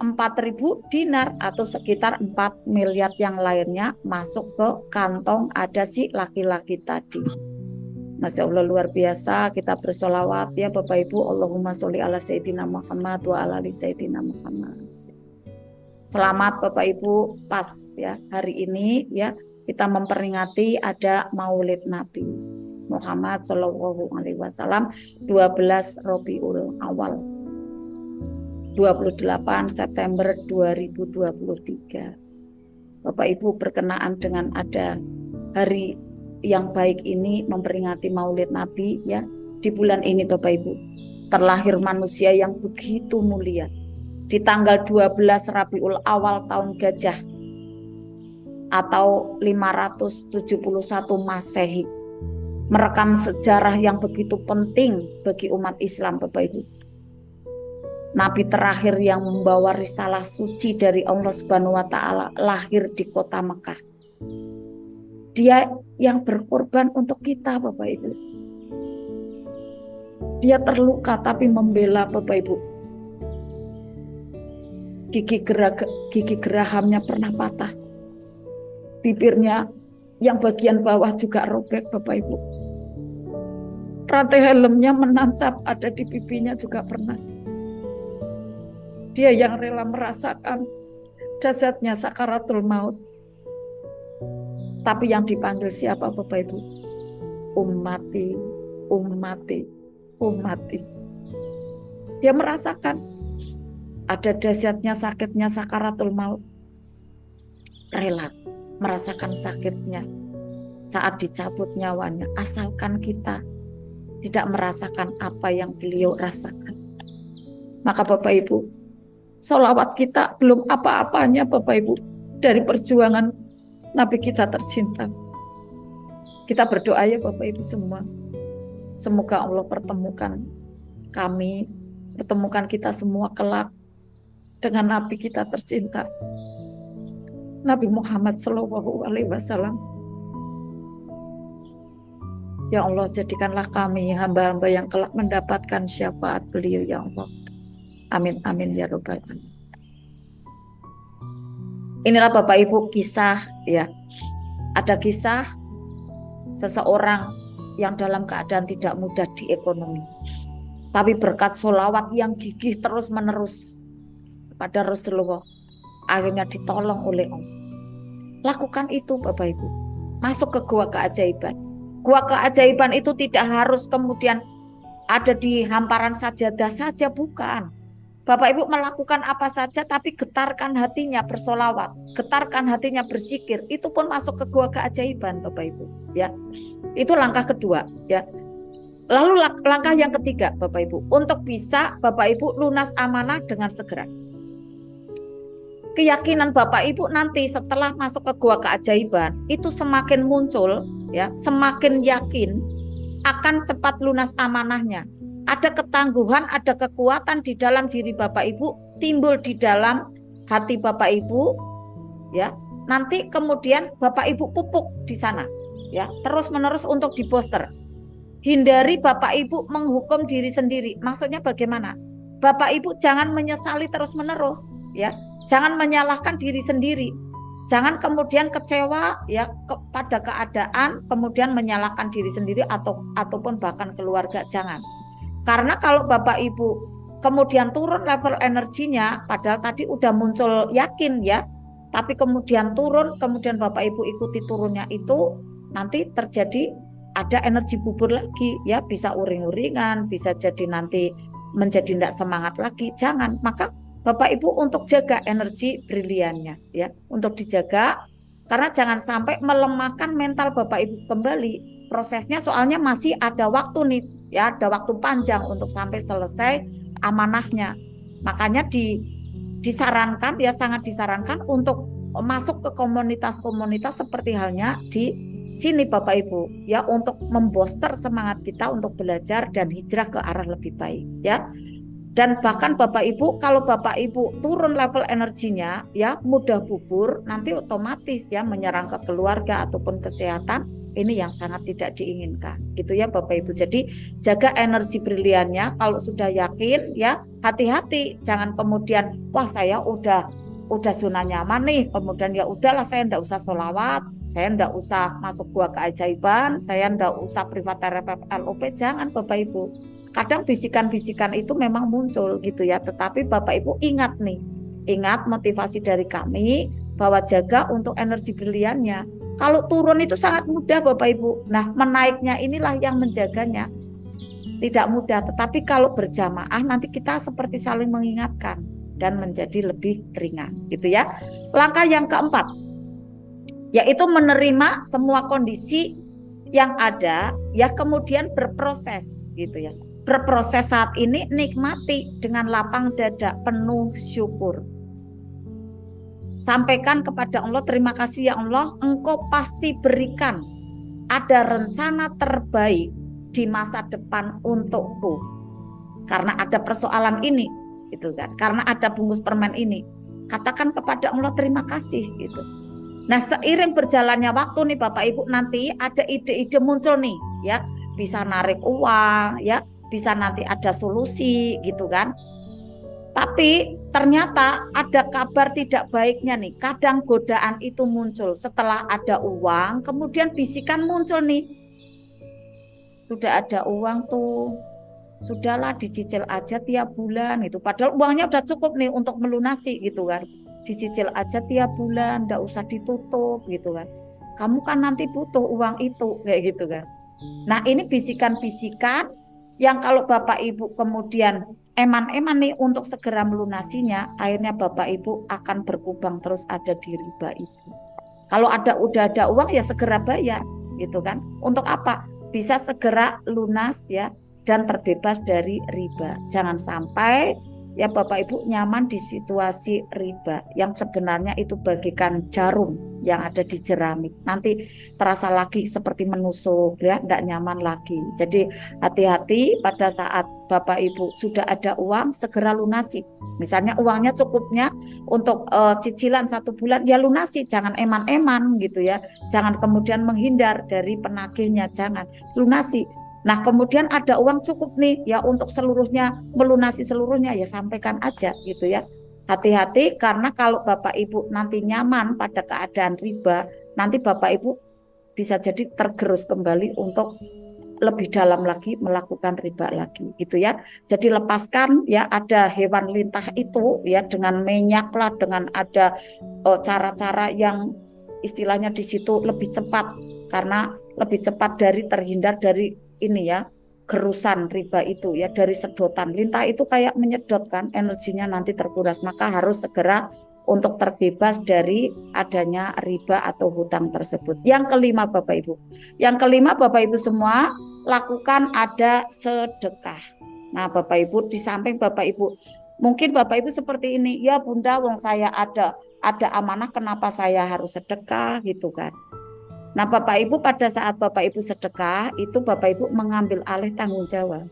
4.000 dinar atau sekitar 4 miliar yang lainnya masuk ke kantong ada si laki-laki tadi. Masya Allah, luar biasa. Kita bersolawat ya Bapak Ibu. Allahumma sholli ala Sayyidina Muhammad wa ala ali Sayyidina Muhammad. Selamat Bapak Ibu, pas ya hari ini ya kita memperingati ada Maulid Nabi Muhammad Shallallahu Alaihi Wasallam 12 Rabiul Awal. 28 September 2023. Bapak Ibu berkenaan dengan ada hari yang baik ini memperingati Maulid Nabi ya. Di bulan ini Bapak Ibu terlahir manusia yang begitu mulia. Di tanggal 12 Rabiul Awal tahun Gajah atau 571 Masehi, merekam sejarah yang begitu penting bagi umat Islam Bapak Ibu. Nabi terakhir yang membawa risalah suci dari Allah Subhanahu wa taala lahir di kota Mekah. Dia yang berkorban untuk kita Bapak Ibu. Dia terluka tapi membela Bapak Ibu. Gigi gerahamnya pernah patah. Bibirnya yang bagian bawah juga robek Bapak Ibu. Rantai helmnya menancap ada di pipinya juga pernah. Dia yang rela merasakan dahsyatnya sakaratul maut. Tapi yang dipanggil siapa Bapak Ibu? Ummati, ummati, ummati. Dia merasakan ada dahsyatnya sakitnya sakaratul maut. Rela merasakan sakitnya saat dicabut nyawanya, asalkan kita tidak merasakan apa yang beliau rasakan. Maka Bapak Ibu, sholawat kita belum apa-apanya Bapak Ibu dari perjuangan Nabi kita tercinta. Kita berdoa ya Bapak Ibu semua, semoga Allah pertemukan kami, pertemukan kita semua kelak dengan Nabi kita tercinta, Nabi Muhammad SAW. Ya Allah, jadikanlah kami hamba-hamba yang kelak mendapatkan syafaat beliau ya Allah. Amin amin ya rabbal alamin. Inilah Bapak Ibu kisah ya. Ada kisah seseorang yang dalam keadaan tidak mudah di ekonomi. Tapi berkat sholawat yang gigih terus menerus pada Rasulullah, akhirnya ditolong oleh Allah. Lakukan itu Bapak Ibu. Masuk ke gua keajaiban. Gua keajaiban itu tidak harus kemudian ada di hamparan sajadah saja, bukan. Bapak Ibu melakukan apa saja tapi getarkan hatinya bersolawat, getarkan hatinya berzikir, itu pun masuk ke gua keajaiban Bapak Ibu ya. Itu langkah kedua ya. Lalu langkah yang ketiga Bapak Ibu, untuk bisa Bapak Ibu lunas amanah dengan segera. Keyakinan Bapak Ibu nanti setelah masuk ke gua keajaiban itu semakin muncul ya, semakin yakin akan cepat lunas amanahnya. Ada ketangguhan, ada kekuatan di dalam diri Bapak Ibu, timbul di dalam hati Bapak Ibu ya. Nanti kemudian Bapak Ibu pupuk di sana ya, terus-menerus untuk diposter. Hindari Bapak Ibu menghukum diri sendiri. Maksudnya bagaimana? Bapak Ibu jangan menyesali terus-menerus ya. Jangan menyalahkan diri sendiri. Jangan kemudian kecewa ya pada keadaan kemudian menyalahkan diri sendiri ataupun bahkan keluarga, jangan. Karena kalau Bapak Ibu kemudian turun level energinya, padahal tadi udah muncul yakin ya, tapi kemudian turun, kemudian Bapak Ibu ikuti turunnya itu, nanti terjadi ada energi bubur lagi ya, bisa uring-uringan, bisa jadi nanti menjadi tidak semangat lagi. Jangan. Maka Bapak Ibu untuk jaga energi briliannya ya, untuk dijaga, karena jangan sampai melemahkan mental Bapak Ibu kembali. Prosesnya soalnya masih ada waktu nih ya, ada waktu panjang untuk sampai selesai amanahnya. Makanya disarankan ya, sangat disarankan untuk masuk ke komunitas-komunitas seperti halnya di sini Bapak Ibu ya, untuk membooster semangat kita untuk belajar dan hijrah ke arah lebih baik ya. Dan bahkan Bapak Ibu, kalau Bapak Ibu turun level energinya ya, mudah bubur, nanti otomatis ya menyerang ke keluarga ataupun kesehatan, ini yang sangat tidak diinginkan gitu ya Bapak Ibu. Jadi jaga energi briliannya. Kalau sudah yakin ya, hati-hati, jangan kemudian wah saya udah zona nyaman nih, kemudian ya udahlah saya ndak usah sholawat, saya ndak usah masuk gua keajaiban, saya ndak usah privat terapi LOP. Jangan Bapak Ibu. Kadang bisikan-bisikan itu memang muncul gitu ya, tetapi Bapak Ibu ingat nih, ingat motivasi dari kami bahwa jaga untuk energi briliannya. Kalau turun itu sangat mudah Bapak Ibu. Nah, menaiknya inilah yang menjaganya. tidak mudah. Tetapi kalau berjamaah nanti kita seperti saling mengingatkan dan menjadi lebih ringan, gitu ya. Langkah yang keempat, yaitu menerima semua kondisi yang ada, ya, kemudian berproses, gitu ya. Berproses saat ini, nikmati dengan lapang dada, penuh syukur. Sampaikan kepada Allah, terima kasih ya Allah, Engkau pasti berikan ada rencana terbaik di masa depan untukku. Karena ada persoalan ini, gitu kan. Karena ada bungkus permen ini. Katakan kepada Allah terima kasih, gitu. Nah, seiring berjalannya waktu nih Bapak Ibu, nanti ada ide-ide muncul nih, ya. Bisa narik uang, ya, bisa nanti ada solusi, gitu kan. Tapi ternyata ada kabar tidak baiknya nih. Kadang godaan itu muncul setelah ada uang, kemudian bisikan muncul nih. Sudah ada uang tuh, sudahlah dicicil aja tiap bulan gitu. Padahal uangnya udah cukup nih untuk melunasi, gitu kan. Dicicil aja tiap bulan, enggak usah ditutup, gitu kan. Kamu kan nanti butuh uang itu, kayak gitu kan. Nah, ini bisikan-bisikan yang kalau Bapak Ibu kemudian eman-eman nih untuk segera melunasinya, akhirnya Bapak Ibu akan berkubang terus ada di riba itu. Kalau udah ada uang ya segera bayar, gitu kan. Untuk apa? Bisa segera lunas, ya, dan terbebas dari riba. Jangan sampai ya Bapak Ibu nyaman di situasi riba yang sebenarnya itu bagikan jarum yang ada di jeramik. Nanti terasa lagi seperti menusuk, ya, tidak nyaman lagi. Jadi hati-hati pada saat Bapak Ibu sudah ada uang, segera lunasi. Misalnya uangnya cukupnya untuk cicilan 1 bulan, ya lunasi, jangan eman-eman, gitu ya. Jangan kemudian menghindar dari penagihnya, jangan, lunasi. Nah, kemudian ada uang cukup nih ya untuk seluruhnya, melunasi seluruhnya, ya sampaikan aja, gitu ya. Hati-hati, karena kalau Bapak Ibu nanti nyaman pada keadaan riba, nanti Bapak Ibu bisa jadi tergerus kembali untuk lebih dalam lagi melakukan riba lagi, gitu ya. Jadi lepaskan, ya, ada hewan lintah itu, ya, dengan minyak lah, dengan ada cara-cara yang istilahnya di situ lebih cepat, karena lebih cepat dari terhindar dari ini, ya, gerusan riba itu, ya, dari sedotan lintah itu kayak menyedot kan, energinya nanti terkuras. Maka harus segera untuk terbebas dari adanya riba atau hutang tersebut. Yang kelima Bapak Ibu, Bapak Ibu semua, lakukan ada sedekah. Nah Bapak Ibu, di samping Bapak Ibu, mungkin Bapak Ibu seperti ini, ya Bunda, wong saya ada amanah, kenapa saya harus sedekah, gitu kan. Nah Bapak Ibu, pada saat Bapak Ibu sedekah itu Bapak Ibu mengambil alih tanggung jawab.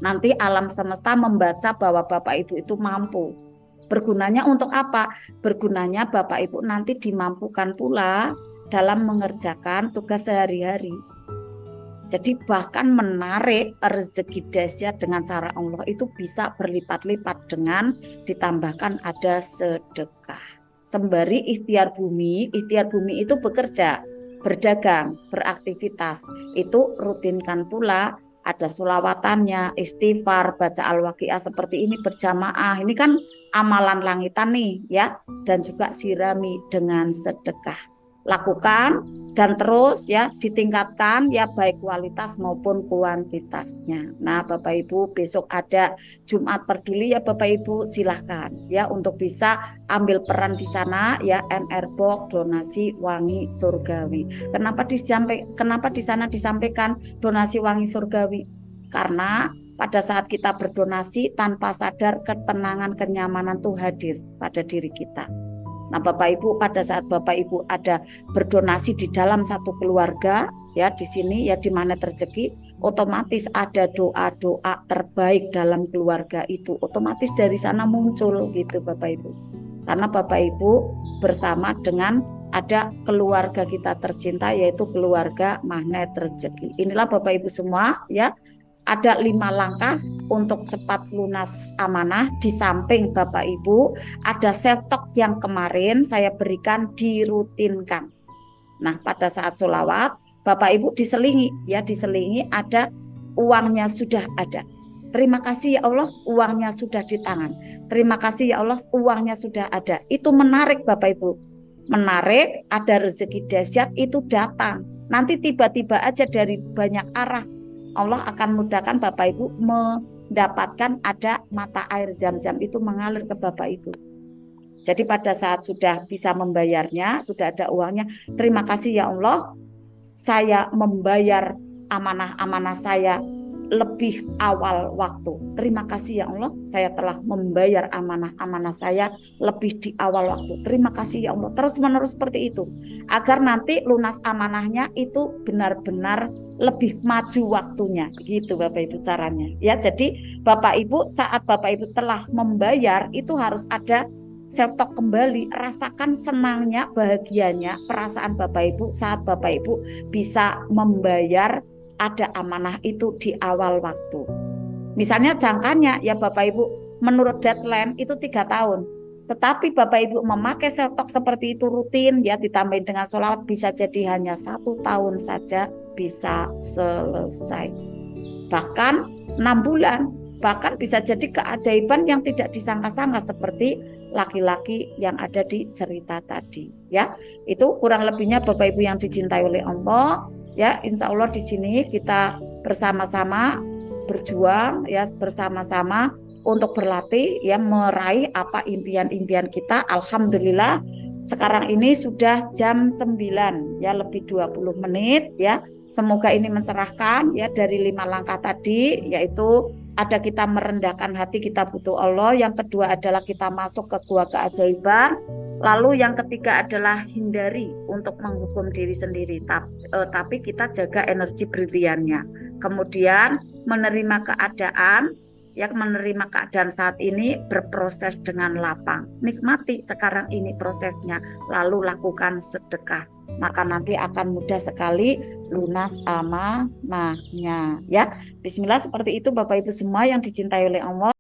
Nanti alam semesta membaca bahwa Bapak Ibu itu mampu. Bergunanya untuk apa? Bergunanya Bapak Ibu nanti dimampukan pula dalam mengerjakan tugas sehari-hari. Jadi bahkan menarik rezeki dahsyat dengan cara Allah itu bisa berlipat-lipat dengan ditambahkan ada sedekah. Sembari ikhtiar bumi itu bekerja, berdagang, beraktivitas, itu rutinkan pula, ada sholawatannya, istighfar, baca al-waqiah seperti ini berjamaah. Ini kan amalan langitan nih, ya, dan juga sirami dengan sedekah. Lakukan dan terus, ya, ditingkatkan, ya, baik kualitas maupun kuantitasnya. Nah Bapak Ibu, besok ada Jumat Peduli, ya Bapak Ibu, silahkan, ya, untuk bisa ambil peran di sana, ya, NR Box donasi wangi surgawi. Kenapa di sana disampaikan donasi wangi surgawi? Karena pada saat kita berdonasi tanpa sadar, ketenangan, kenyamanan itu hadir pada diri kita. Nah Bapak Ibu, pada saat Bapak Ibu ada berdonasi di dalam satu keluarga, ya, di sini, ya, di mana rezeki, otomatis ada doa-doa terbaik dalam keluarga itu, otomatis dari sana muncul, gitu Bapak Ibu. Karena Bapak Ibu bersama dengan ada keluarga kita tercinta, yaitu keluarga magnet rezeki. Inilah Bapak Ibu semua, ya, ada 5 langkah untuk cepat lunas amanah. Di samping Bapak Ibu ada self talk yang kemarin saya berikan, dirutinkan. Nah pada saat sholawat Bapak Ibu diselingi, ya, diselingi ada uangnya sudah ada. Terima kasih ya Allah, uangnya sudah di tangan. Terima kasih ya Allah, uangnya sudah ada. Itu menarik Bapak Ibu, menarik, ada rezeki dahsyat itu datang. Nanti tiba-tiba aja dari banyak arah. Allah akan mudahkan Bapak Ibu mendapatkan ada mata air Zam-Zam itu mengalir ke Bapak Ibu. Jadi pada saat sudah bisa membayarnya, sudah ada uangnya, terima kasih ya Allah, saya membayar amanah-amanah saya lebih awal waktu. Terima kasih ya Allah, saya telah membayar amanah-amanah saya lebih di awal waktu. Terima kasih ya Allah. Terus menerus seperti itu, agar nanti lunas amanahnya itu benar-benar lebih maju waktunya. Gitu Bapak Ibu caranya. Ya, jadi Bapak Ibu saat Bapak Ibu telah membayar itu harus ada self talk kembali, rasakan senangnya, bahagianya, perasaan Bapak Ibu saat Bapak Ibu bisa membayar ada amanah itu di awal waktu. Misalnya jangkanya ya Bapak Ibu menurut deadline itu 3 tahun. Tetapi Bapak Ibu memakai self talk seperti itu rutin ya ditambahin dengan sholawat bisa jadi hanya 1 tahun saja bisa selesai. Bahkan 6 bulan, bahkan bisa jadi keajaiban yang tidak disangka-sangka seperti laki-laki yang ada di cerita tadi ya. Itu kurang lebihnya Bapak Ibu yang dicintai oleh Allah. Ya, insya Allah di sini kita bersama-sama berjuang ya bersama-sama untuk berlatih ya meraih apa impian-impian kita. Alhamdulillah sekarang ini sudah jam 9 ya lebih 20 menit ya. Semoga ini mencerahkan ya dari 5 langkah tadi, yaitu ada kita merendahkan hati, kita butuh Allah. Yang kedua adalah kita masuk ke gua keajaiban. Lalu yang ketiga adalah hindari untuk menghukum diri sendiri, tapi kita jaga energi briliannya. Kemudian menerima keadaan, ya menerima keadaan saat ini, berproses dengan lapang. Nikmati sekarang ini prosesnya, lalu lakukan sedekah. Maka nanti akan mudah sekali lunas amanahnya. Ya, Bismillah seperti itu Bapak Ibu semua yang dicintai oleh Allah.